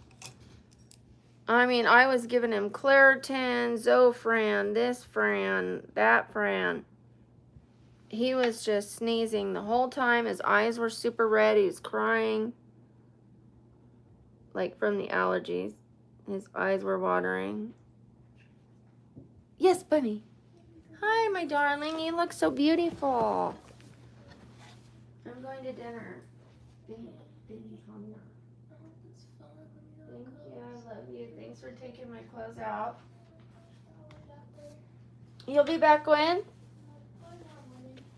I mean, I was giving him Claritin, Zofran, this Fran, that Fran. he was just sneezing the whole time. His eyes were super red. He was crying. Like from the allergies. His eyes were watering. Yes, Bunny. Hi, my darling. You look so beautiful. I'm going to dinner. Thank you. I love you. Thanks for taking my clothes out. You'll be back when?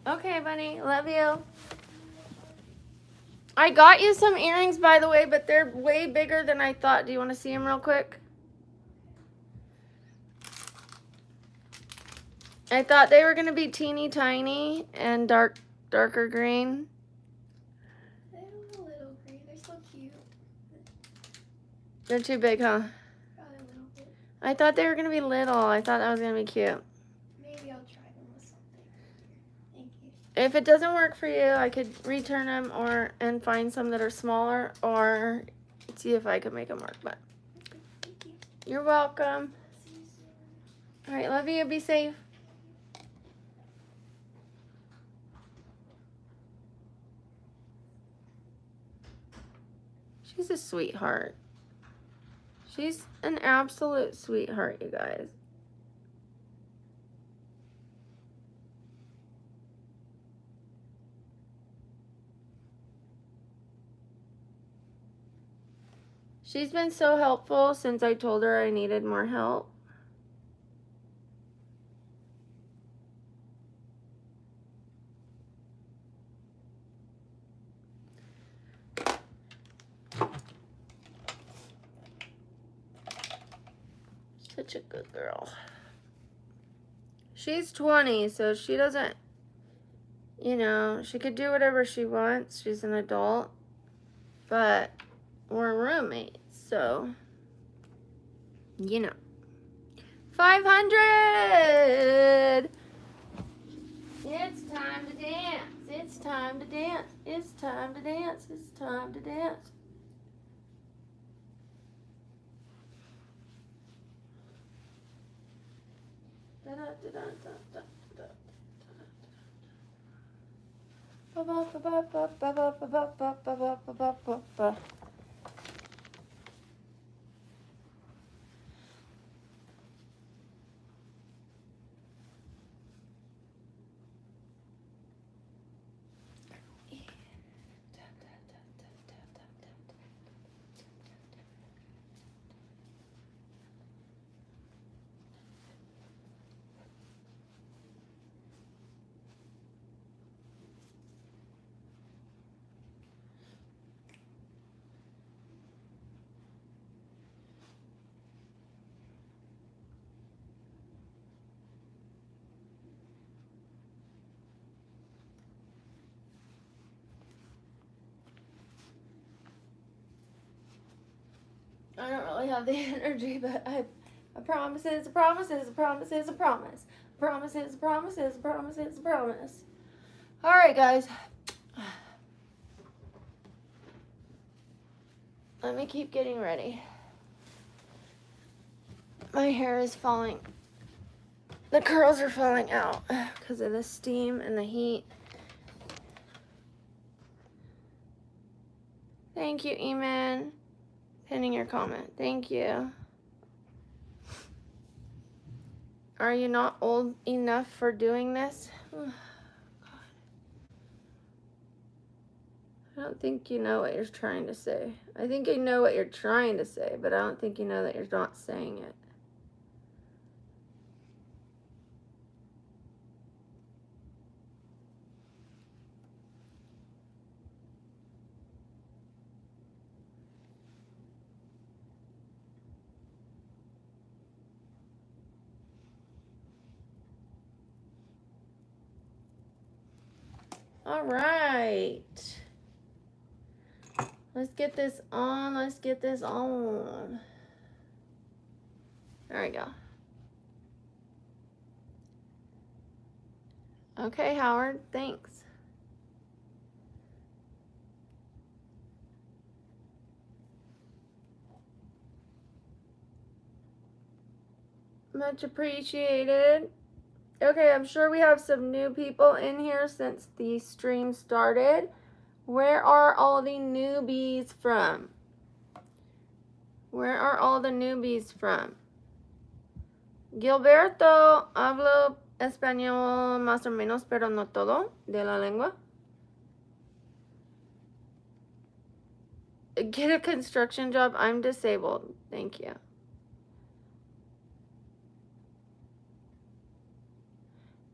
Okay, Bunny. Love you. I got you some earrings, by the way, but they're way bigger than I thought. Do you want to see them real quick? I thought they were going to be teeny tiny and darker green. They're a little green. They're so cute. They're too big, huh? Probably a little bit. I thought they were going to be little. I thought that was going to be cute. Maybe I'll try them with something. Thank you. If it doesn't work for you, I could return them and find some that are smaller or see if I could make them work. But Thank you. you're welcome. See you soon. All right, love you. Be safe. She's a sweetheart. She's an absolute sweetheart, you guys. She's been so helpful since I told her I needed more help. Such a good girl. She's 20, so she doesn't, you know, she could do whatever she wants. She's an adult. But we're roommates, so, you know. 500! It's time to dance. It's time to dance. It's time to dance. It's time to dance. I don't really have the energy, but a promise is a promise is a promise is a promise. A promise is a promise is a promise is a promise. All right, guys. Let me keep getting ready. My hair is falling. The curls are falling out because of the steam and the heat. Thank you, Eamon. Pinning your comment. Thank you. Are you not old enough for doing this? Oh, God. I don't think you know what you're trying to say. I think I know what you're trying to say, but I don't think you know that you're not saying it. All right. Let's get this on. Let's get this on. There we go. Okay, Howard. Thanks. Much appreciated. Okay, I'm sure we have some new people in here since the stream started. Where are all the newbies from? Where are all the newbies from? Gilberto, hablo español más o menos, pero no todo de la lengua. Get a construction job. I'm disabled. Thank you.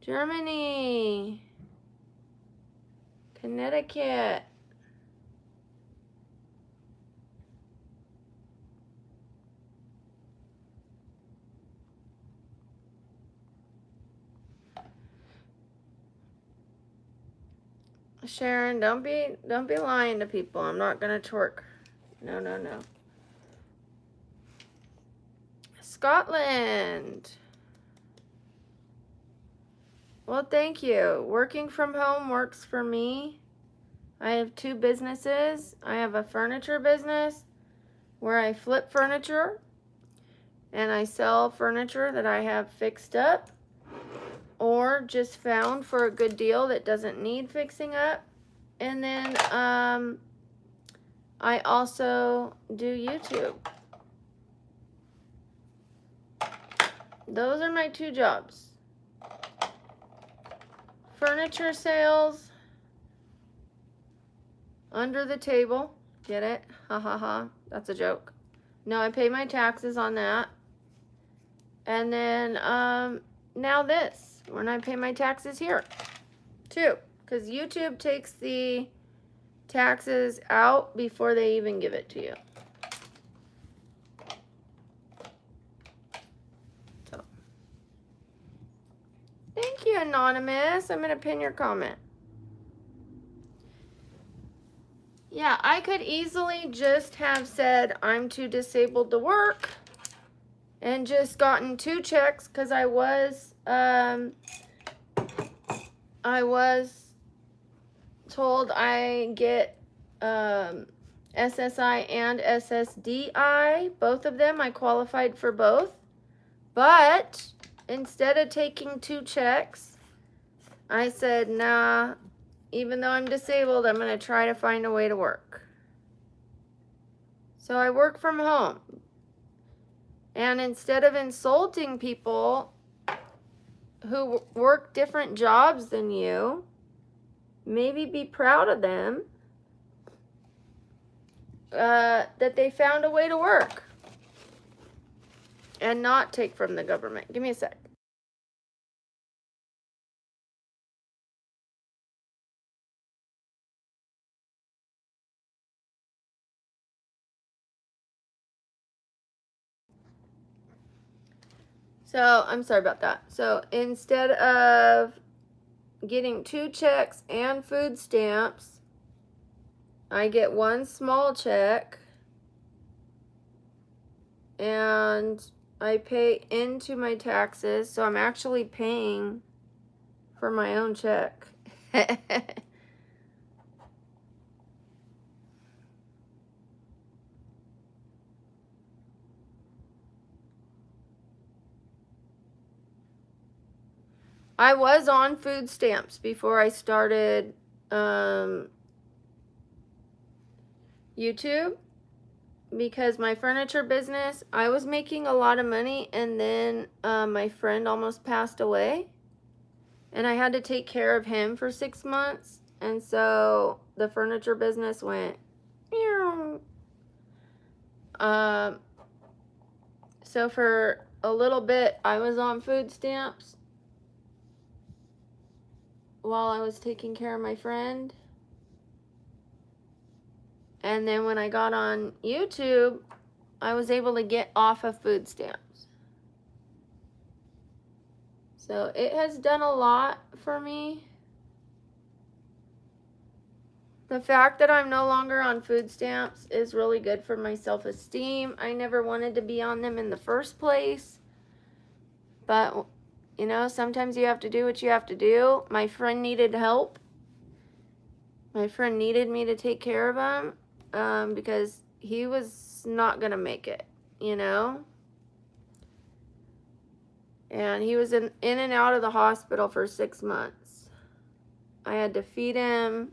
Germany. Connecticut. Sharon, don't be lying to people. I'm not gonna twerk. No, no, no. Scotland. Well, thank you. Working from home works for me. I have 2 businesses. I have a furniture business where I flip furniture and I sell furniture that I have fixed up or just found for a good deal that doesn't need fixing up. And then I also do YouTube. Those are my 2 jobs. Furniture sales, under the table. Get it? Ha ha ha. That's a joke. No, I pay my taxes on that. And then now this, when I pay my taxes here too, because YouTube takes the taxes out before they even give it to you. So, thank you, Anonymous. I'm gonna pin your comment. Yeah, I could easily just have said I'm too disabled to work and just gotten 2 checks because I was told I get SSI and SSDI, both of them. I qualified for both. But instead of taking 2 checks, I said, nah, even though I'm disabled, I'm going to try to find a way to work. So I work from home. And instead of insulting people who work different jobs than you, maybe be proud of them that they found a way to work and not take from the government. Give me a sec. So I'm sorry about that. So instead of getting 2 checks and food stamps, I get 1 small check and I pay into my taxes. So I'm actually paying for my own check. I was on food stamps before I started YouTube because my furniture business, I was making a lot of money and then my friend almost passed away and I had to take care of him for 6 months, and so the furniture business went so for a little bit I was on food stamps while I was taking care of my friend. And then when I got on YouTube, I was able to get off of food stamps. So it has done a lot for me. The fact that I'm no longer on food stamps is really good for my self-esteem. I never wanted to be on them in the first place. But, you know, sometimes you have to do what you have to do. My friend needed help. My friend needed me to take care of him because he was not going to make it, you know. And he was in and out of the hospital for 6 months. I had to feed him,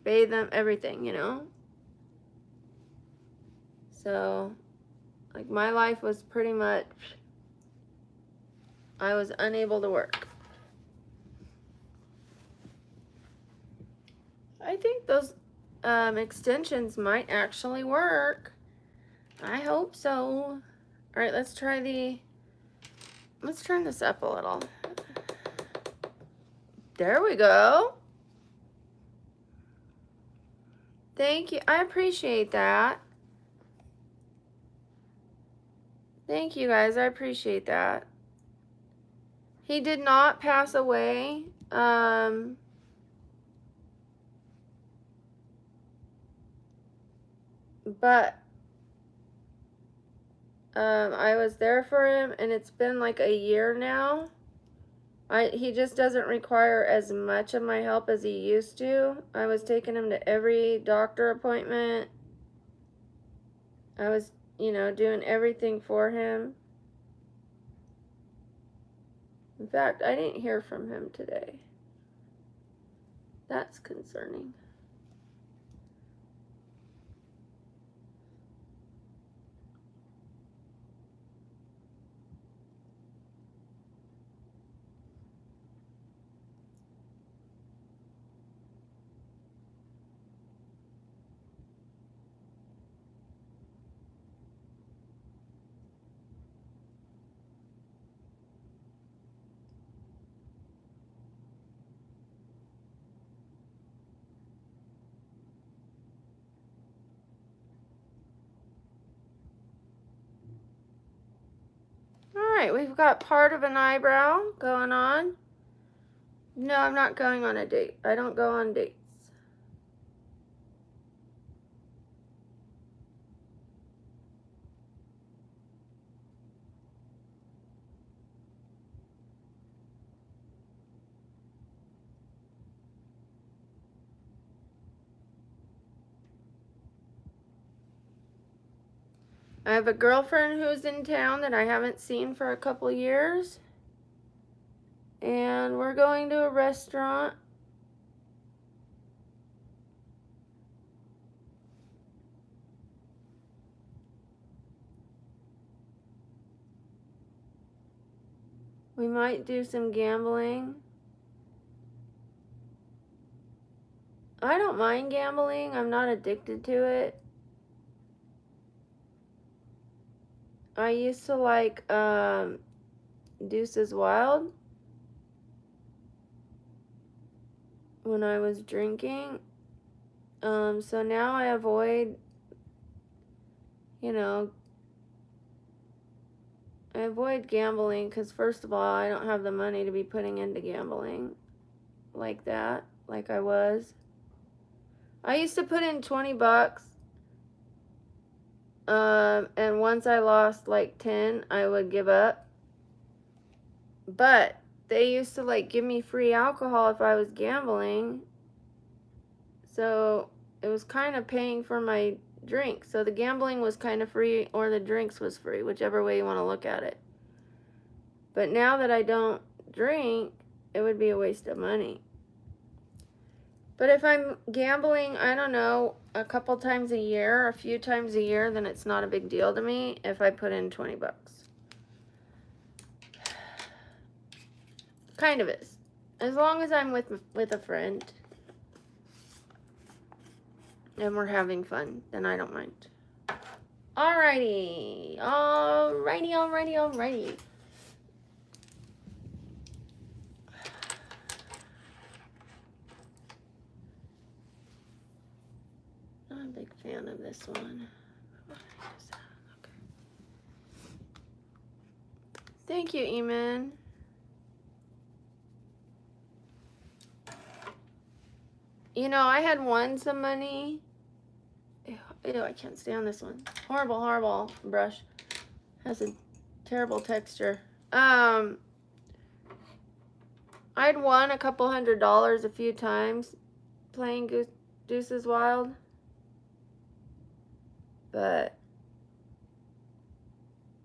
bathe him, everything, you know? So, like, my life was pretty much, I was unable to work. I think those extensions might actually work. I hope so. All right, let's turn this up a little. There we go. Thank you. I appreciate that. Thank you guys. I appreciate that. He did not pass away. But I was there for him, and it's been like a year now. He just doesn't require as much of my help as he used to. I was taking him to every doctor appointment. I was, doing everything for him. In fact, I didn't hear from him today. That's concerning. Alright, we've got part of an eyebrow going on. No, I'm not going on a date. I don't go on dates. I have a girlfriend who's in town that I haven't seen for a couple years. And we're going to a restaurant. We might do some gambling. I don't mind gambling. I'm not addicted to it. I used to like Deuces Wild when I was drinking. So now I avoid, I avoid gambling because, first of all, I don't have the money to be putting into gambling like that, like I was. I used to put in $20. And once I lost like 10, I would give up. But they used to like give me free alcohol if I was gambling. So it was kind of paying for my drink. So the gambling was kind of free, or the drinks was free, whichever way you want to look at it. But now that I don't drink, it would be a waste of money. But if I'm gambling, I don't know, a couple times a year, a few times a year, then it's not a big deal to me if I put in $20. Kind of is. As long as I'm with a friend and we're having fun, then I don't mind. Alrighty. I'm a big fan of this one. Okay. Thank you, Eamon. I had won some money. Ew, I can't stay on this one. Horrible brush. Has a terrible texture. I'd won a couple $100 a few times playing Deuces Wild. But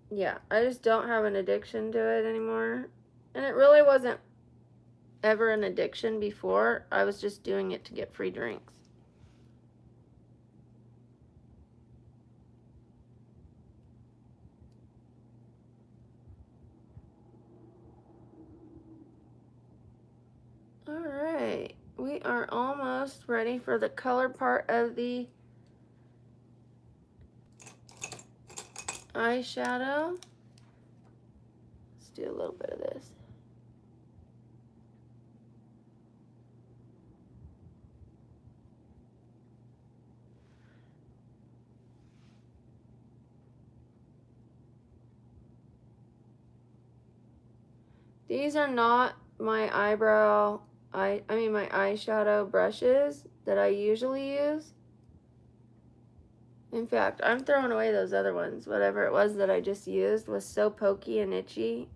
Yeah, I just don't have an addiction to it anymore. And it really wasn't ever an addiction before. I was just doing it to get free drinks. Alright, we are almost ready for the color part of the eyeshadow. Let's do a little bit of this. These are not my my eyeshadow brushes that I usually use. In fact, I'm throwing away those other ones. Whatever it was that I just used was so pokey and itchy.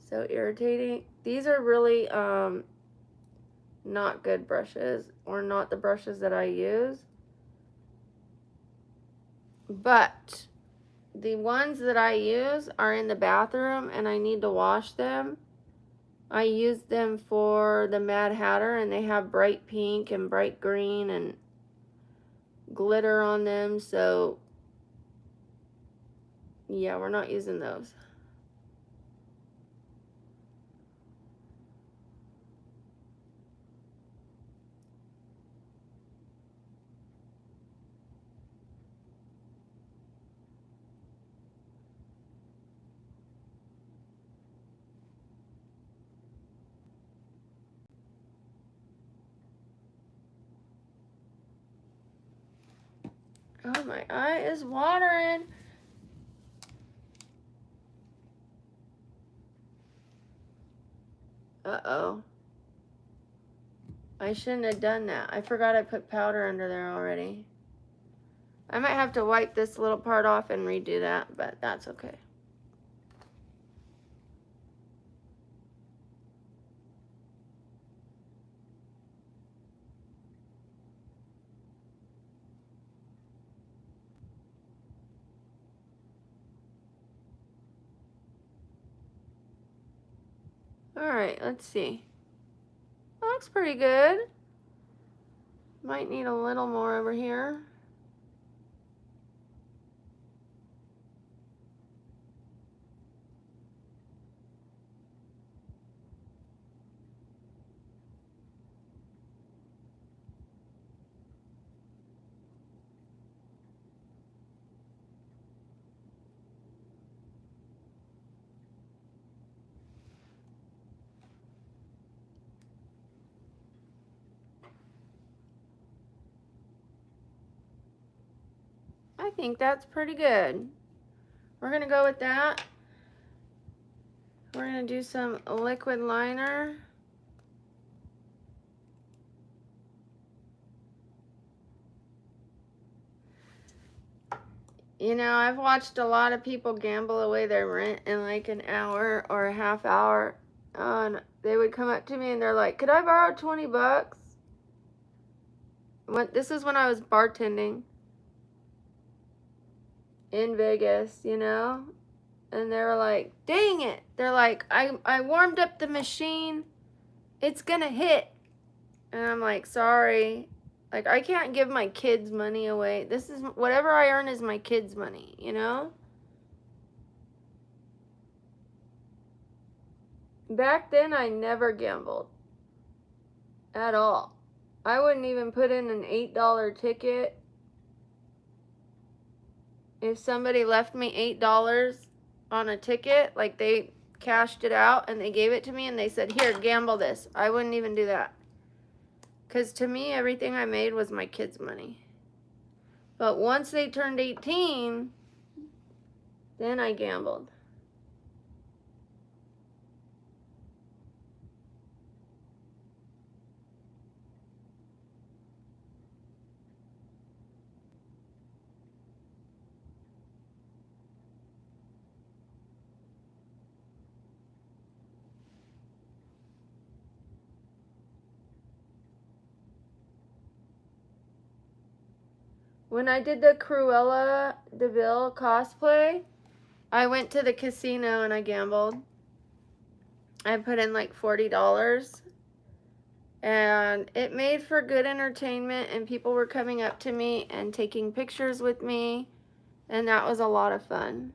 So irritating. These are really not good brushes, or not the brushes that I use. But the ones that I use are in the bathroom and I need to wash them. I use them for the Mad Hatter, and they have bright pink and bright green and glitter on them. So yeah, we're not using those. Oh, my eye is watering. Uh-oh. I shouldn't have done that. I forgot I put powder under there already. I might have to wipe this little part off and redo that, but that's okay. Alright, let's see. That looks pretty good. Might need a little more over here. I think that's pretty good. We're going to go with that. We're going to do some liquid liner. You know, I've watched a lot of people gamble away their rent in like an hour or a half hour. And they would come up to me and they're like, could I borrow 20 bucks? This is when I was bartending in Vegas, you know? And they were like, dang it. They're like, I warmed up the machine. It's gonna hit. And I'm like, sorry. Like, I can't give my kids money away. This is, whatever I earn is my kids' money, you know? Back then, I never gambled. At all. I wouldn't even put in an $8 ticket. If somebody left me $8 on a ticket, like they cashed it out and they gave it to me and they said, here, gamble this. I wouldn't even do that. Because to me, everything I made was my kids' money. But once they turned 18, then I gambled. When I did the Cruella de Vil cosplay, I went to the casino and I gambled. I put in like $40. And it made for good entertainment, and people were coming up to me and taking pictures with me, and that was a lot of fun.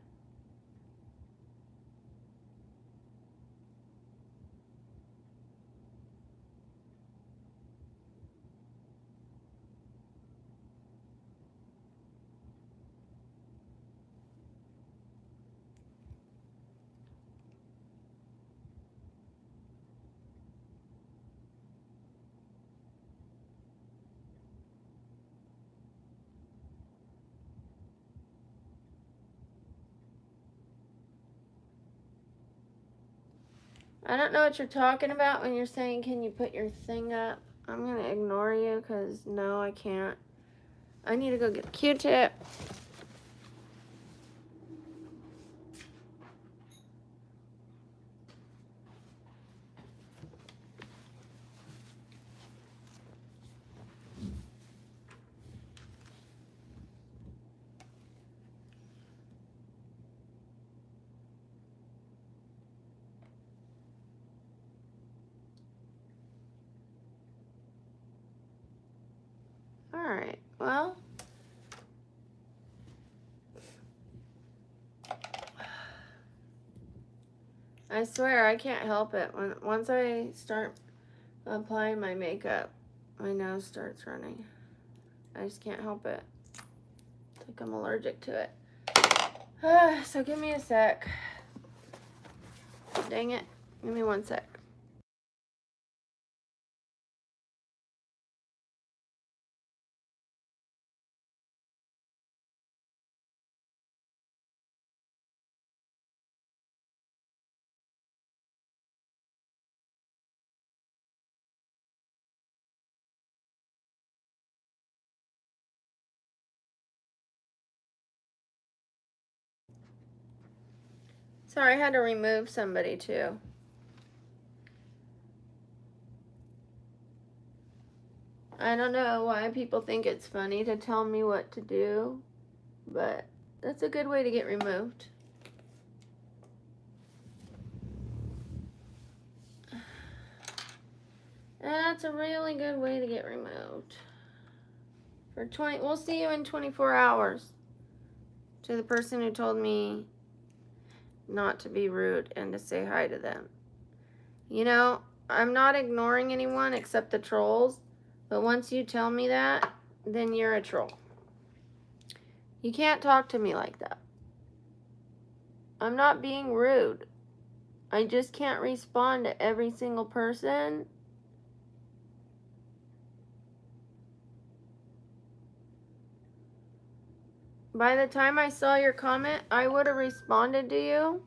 I don't know what you're talking about when you're saying, can you put your thing up? I'm going to ignore you because no, I can't. I need to go get a Q-tip. All right, well. I swear I can't help it. Once I start applying my makeup, my nose starts running. I just can't help it. It's like I'm allergic to it. So give me a sec. Dang it. Give me 1 sec. Sorry, I had to remove somebody too. I don't know why people think it's funny to tell me what to do, but that's a good way to get removed. That's a really good way to get removed. We'll see you in 24 hours. To the person who told me not to be rude and to say hi to them. You know, I'm not ignoring anyone except the trolls, but once you tell me that, then you're a troll. You can't talk to me like that. I'm not being rude. I just can't respond to every single person. By the time I saw your comment, I would have responded to you.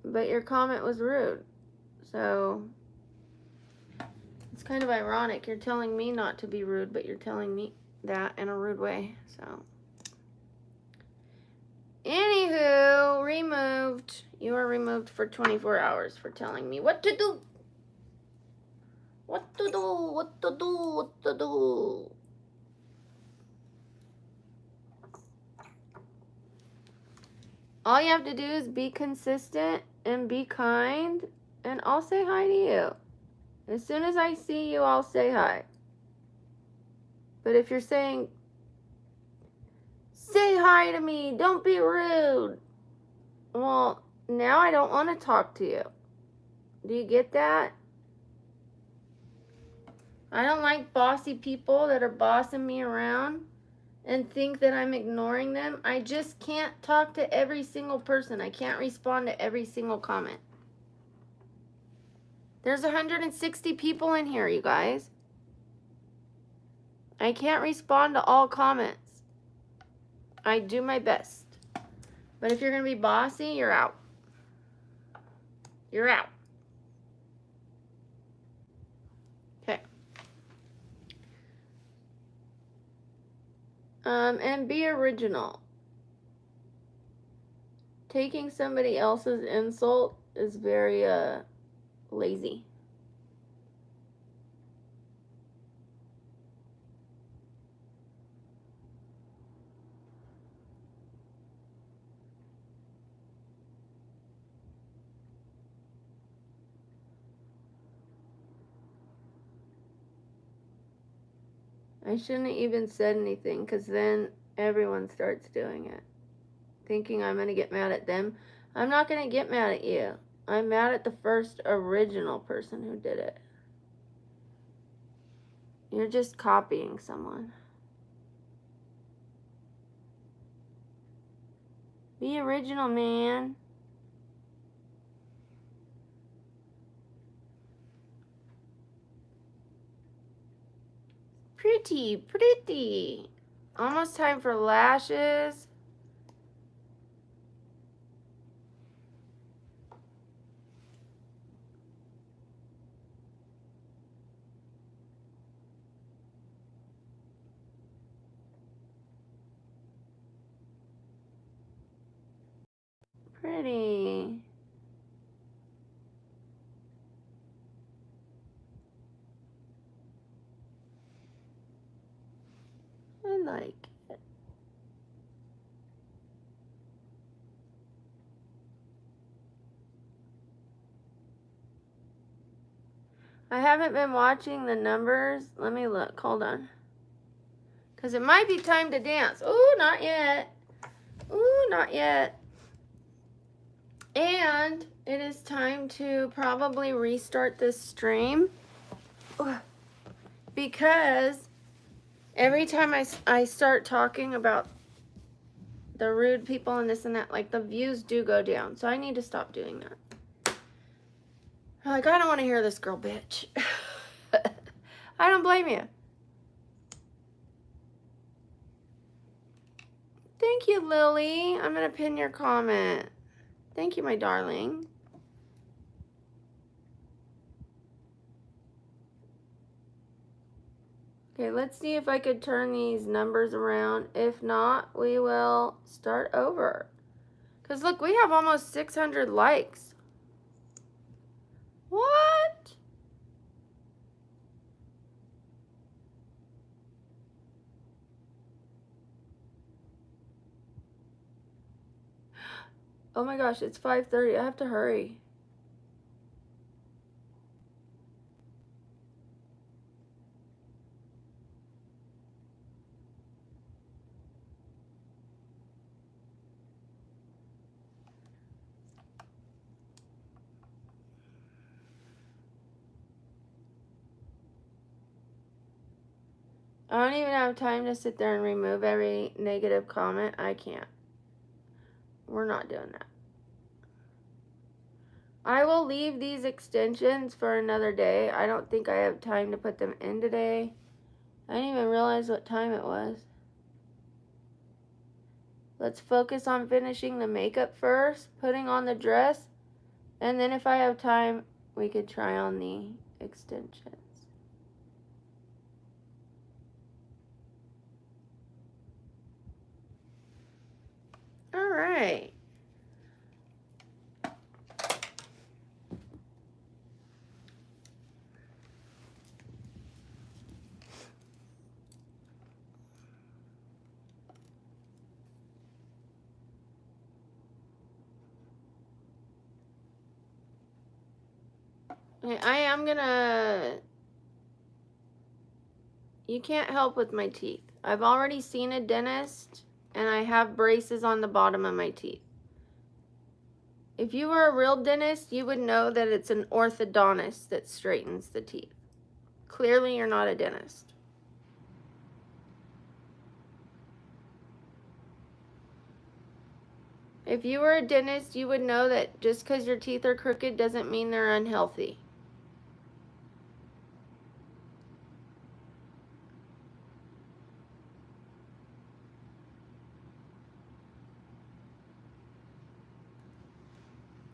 But your comment was rude. So it's kind of ironic. You're telling me not to be rude, but you're telling me that in a rude way. So anywho, removed. You are removed for 24 hours for telling me what to do. What to do, what to do, what to do. All you have to do is be consistent and be kind, and I'll say hi to you. As soon as I see you, I'll say hi. But if you're saying, say hi to me, don't be rude, well, now I don't want to talk to you. Do you get that? I don't like bossy people that are bossing me around and think that I'm ignoring them. I just can't talk to every single person. I can't respond to every single comment. There's 160 people in here, you guys. I can't respond to all comments. I do my best. But if you're going to be bossy, you're out. You're out. Okay. And be original. Taking somebody else's insult is very lazy. I shouldn't have even said anything because then everyone starts doing it. Thinking I'm going to get mad at them. I'm not going to get mad at you. I'm mad at the first original person who did it. You're just copying someone. Be original, man. Pretty, pretty. Almost time for lashes. Pretty. I like it. I haven't been watching the numbers. Let me look. Hold on. Because it might be time to dance. Ooh, not yet. Ooh, not yet. And it is time to probably restart this stream. Because every time I start talking about the rude people and this and that, like the views do go down. So I need to stop doing that. Like, I don't want to hear this girl bitch. I don't blame you. Thank you, Lily. I'm going to pin your comment. Thank you, my darling. Okay, let's see if I could turn these numbers around. If not, we will start over. Because look, we have almost 600 likes. What? Oh my gosh, it's 5:30. I have to hurry. I don't even have time to sit there and remove every negative comment. I can't. We're not doing that. I will leave these extensions for another day. I don't think I have time to put them in today. I didn't even realize what time it was. Let's focus on finishing the makeup first, putting on the dress, and then if I have time, we could try on the extensions. All right. Okay, I am gonna... You can't help with my teeth. I've already seen a dentist, and I have braces on the bottom of my teeth. If you were a real dentist, you would know that it's an orthodontist that straightens the teeth. Clearly, you're not a dentist. If you were a dentist, you would know that just because your teeth are crooked doesn't mean they're unhealthy.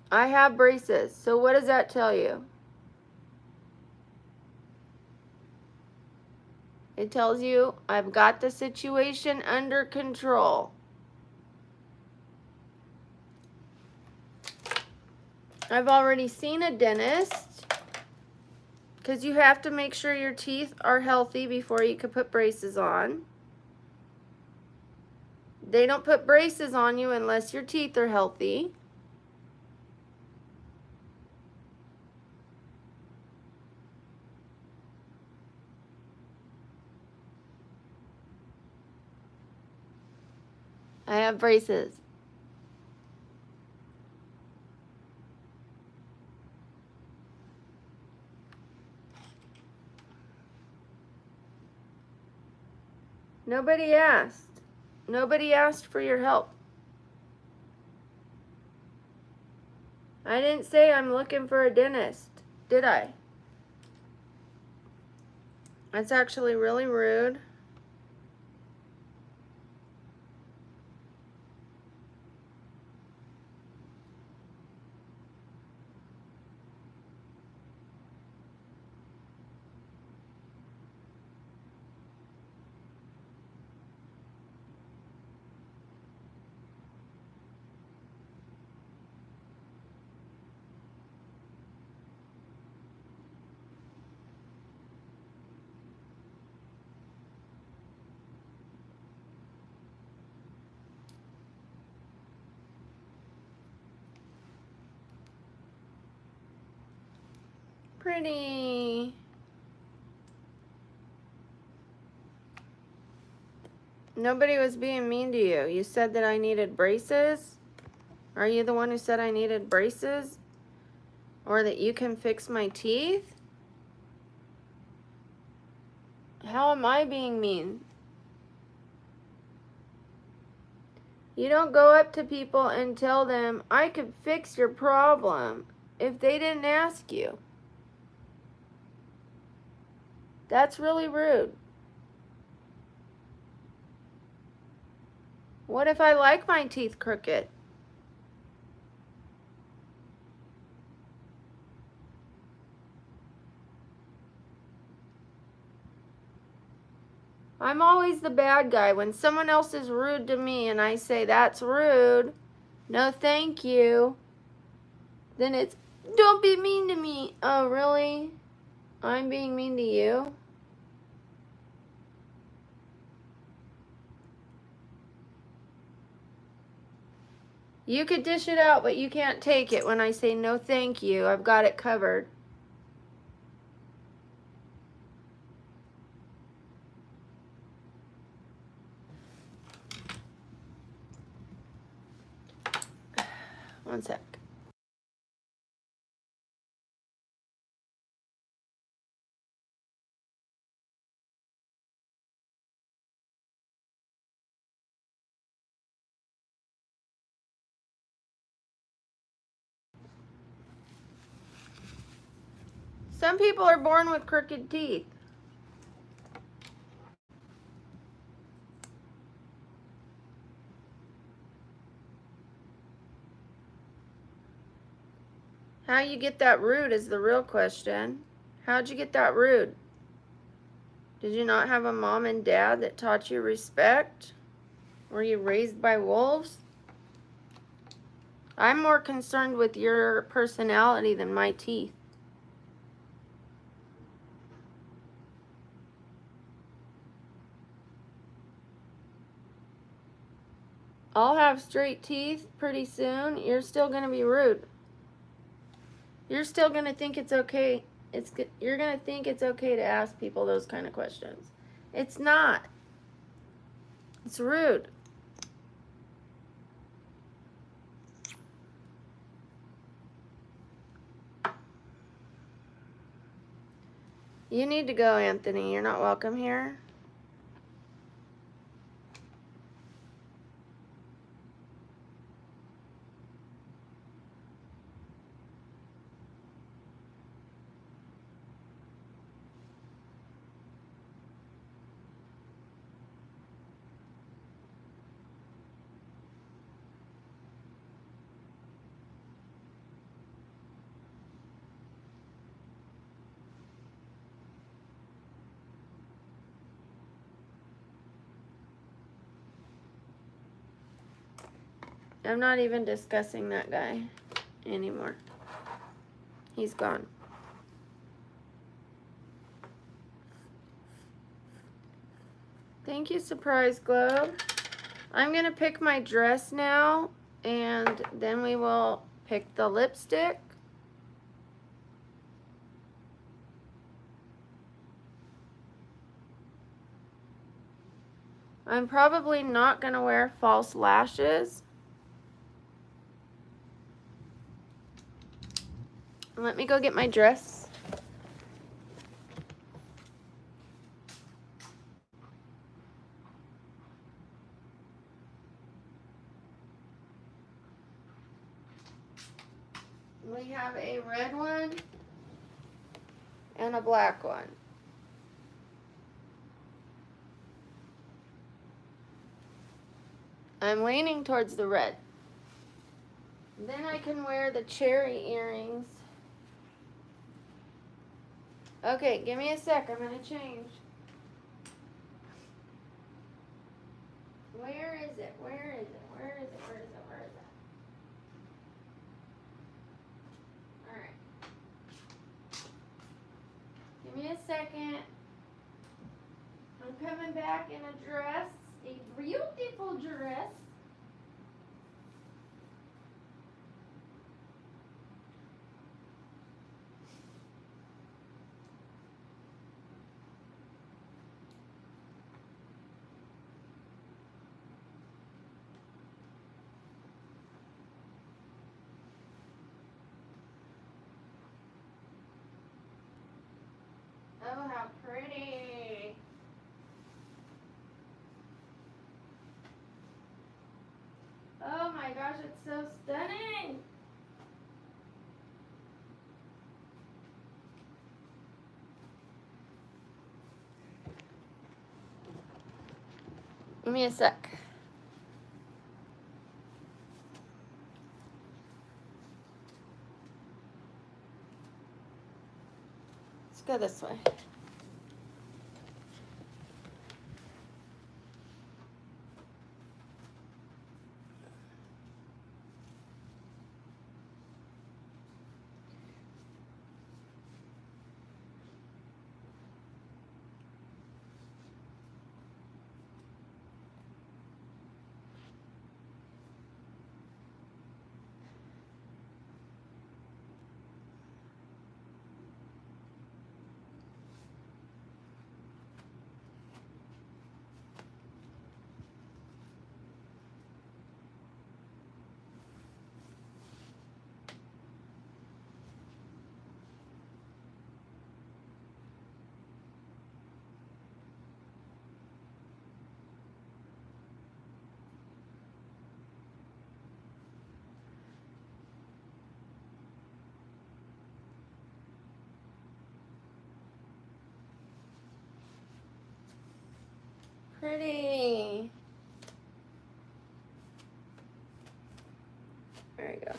I have braces, so what does that tell you? It tells you I've got the situation under control. I've already seen a dentist because you have to make sure your teeth are healthy before you can put braces on. They don't put braces on you unless your teeth are healthy. I have braces. Nobody asked. Nobody asked for your help. I didn't say I'm looking for a dentist, did I? That's actually really rude. Pretty. Nobody was being mean to you. You said that I needed braces. Are you the one who said I needed braces? Or that you can fix my teeth? How am I being mean? You don't go up to people and tell them, I could fix your problem, if they didn't ask you. That's really rude. What if I like my teeth crooked? I'm always the bad guy. When someone else is rude to me and I say, that's rude, no thank you, then it's, don't be mean to me. Oh, really? I'm being mean to you? You could dish it out, but you can't take it when I say no thank you. I've got it covered. One sec. Some people are born with crooked teeth. How you get that rude is the real question. How'd you get that rude? Did you not have a mom and dad that taught you respect? Were you raised by wolves? I'm more concerned with your personality than my teeth. I'll have straight teeth pretty soon. You're still going to be rude. You're still going to think it's okay. You're going to think it's okay to ask people those kind of questions. It's not. It's rude. You need to go, Anthony. You're not welcome here. I'm not even discussing that guy anymore. He's gone. Thank you, Surprise Globe. I'm going to pick my dress now, and then we will pick the lipstick. I'm probably not going to wear false lashes. Let me go get my dress. We have a red one and a black one. I'm leaning towards the red. Then I can wear the cherry earrings. Okay, give me a sec. I'm going to change. Where is it? Where is it? Where is it? Where is it? Where is it? Alright. Give me a second. I'm coming back in a dress. A beautiful dress. Oh, how pretty. Oh my gosh, it's so stunning. Give me a sec. Let's go this way. Pretty. There you go.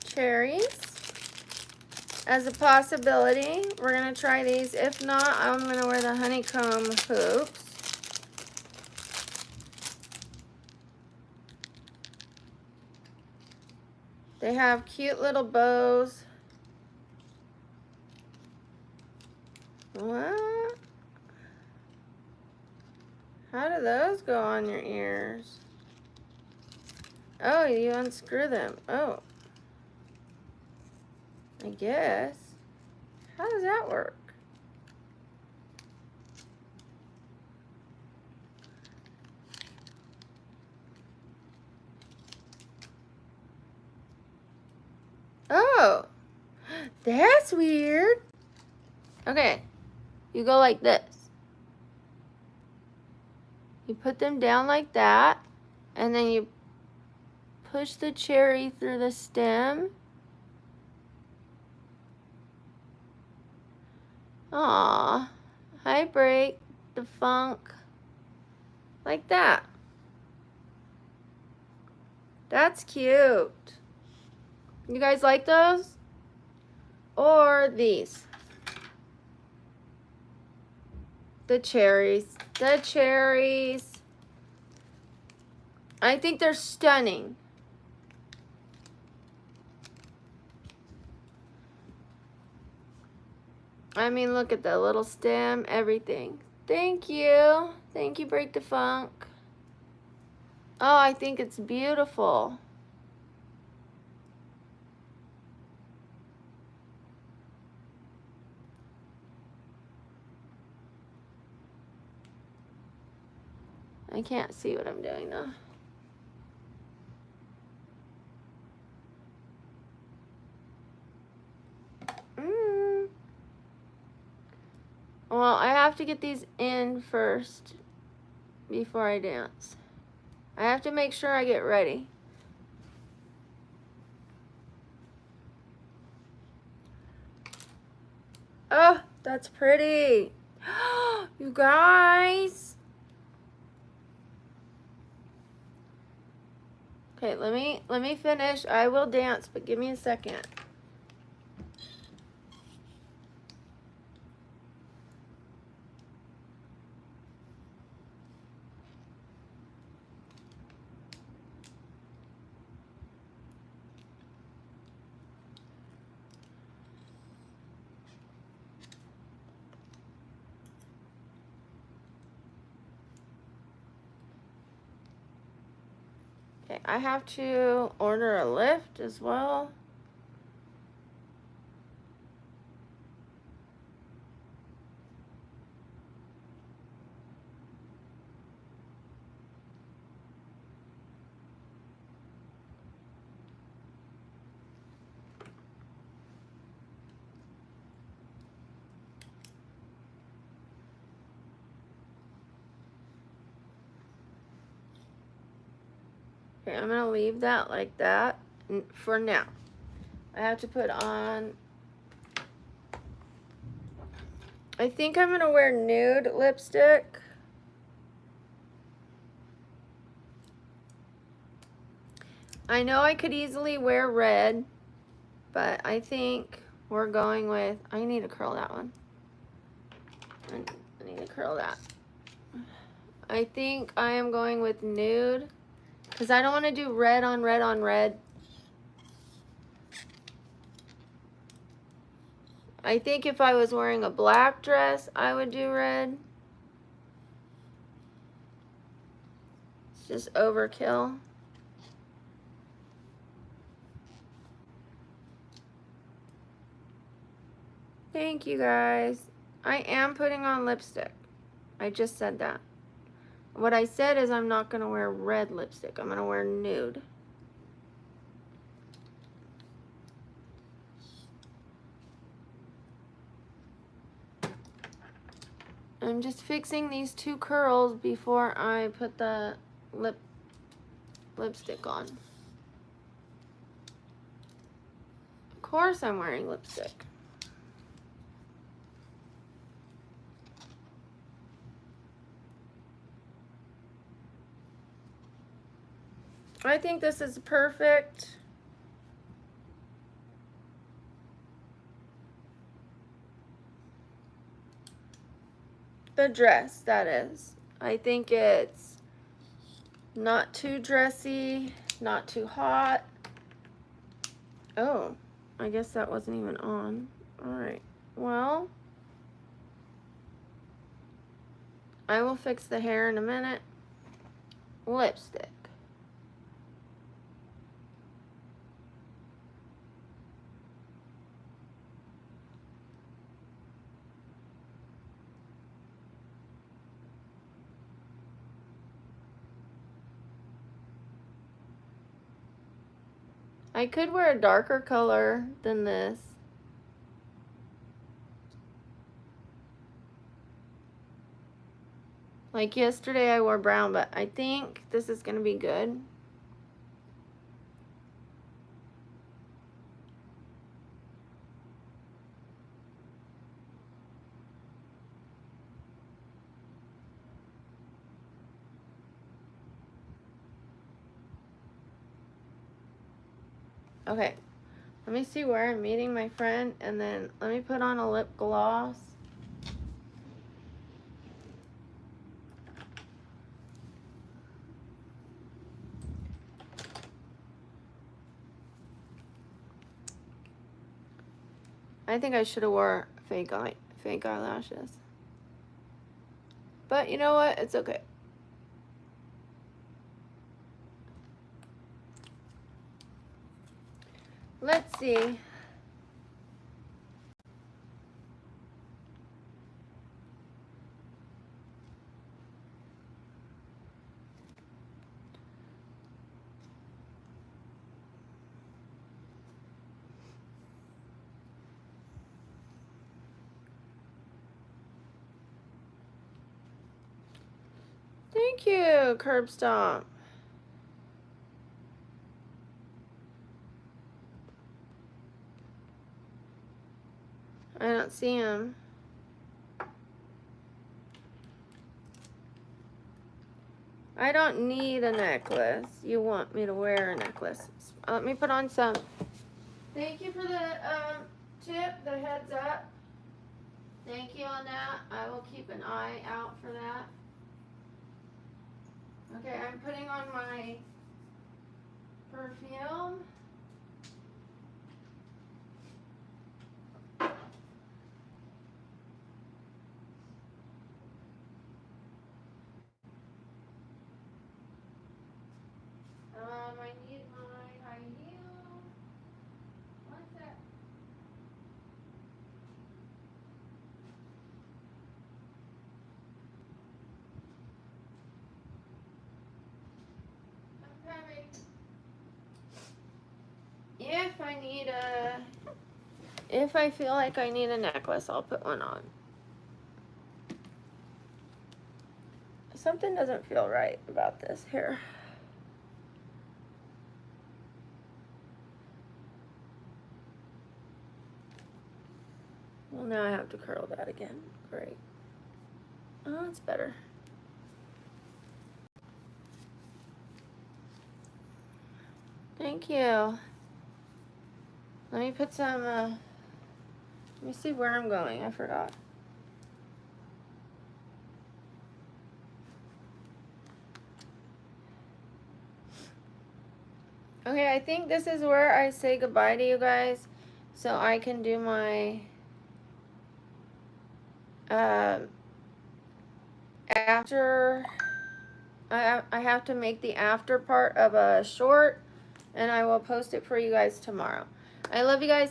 Cherries as a possibility. We're going to try these. If not, I'm going to wear the honeycomb hoops. They have cute little bows. What? How do those go on your ears? Oh, you unscrew them. Oh. I guess. How does that work? Oh. That's weird. Okay. You go like this. You put them down like that. And then you push the cherry through the stem. Aw. Hi, Break. The funk. Like that. That's cute. You guys like those? Or these. The cherries. The cherries. I think they're stunning. I mean, look at the little stem, everything. Thank you. Thank you, Break the Funk. Oh, I think it's beautiful. I can't see what I'm doing though. Well, I have to get these in first before I dance. I have to make sure I get ready. Oh, that's pretty. You guys. Okay, let me finish. I will dance, but give me a second. Okay, I have to order a lift as well. Okay, I'm gonna leave that like that for now. I have to put on, I think I'm gonna wear nude lipstick. I know I could easily wear red, but I think we're going with, I need to curl that one. I need to curl that. I think I am going with nude because I don't want to do red on red on red. I think if I was wearing a black dress, I would do red. It's just overkill. Thank you guys. I am putting on lipstick. I just said that. What I said is I'm not going to wear red lipstick. I'm going to wear nude. I'm just fixing these two curls before I put the lipstick on. Of course I'm wearing lipstick. I think this is perfect. The dress, that is. I think it's not too dressy, not too hot. Oh, I guess that wasn't even on. All right, well, I will fix the hair in a minute. Lipstick. I could wear a darker color than this. Like yesterday I wore brown, but I think this is gonna be good. Okay, let me see where I'm meeting my friend, and then let me put on a lip gloss. I think I should have wore fake fake eyelashes. But you know what? It's okay. Let's see. Thank you, Curb Stomp. I don't see him. I don't need a necklace. You want me to wear a necklace. Let me put on some. Thank you for the tip, the heads up. Thank you on that. I will keep an eye out for that. Okay, I'm putting on my perfume. I need my high heel. What's that? I'm coming. If I feel like I need a necklace, I'll put one on. Something doesn't feel right about this here. Well, now I have to curl that again. Great. Oh, it's better. Thank you. Let me put some, let me see where I'm going. I forgot. Okay, I think this is where I say goodbye to you guys so I can do my after. I have to make the after part of a short, and I will post it for you guys tomorrow. I love you guys.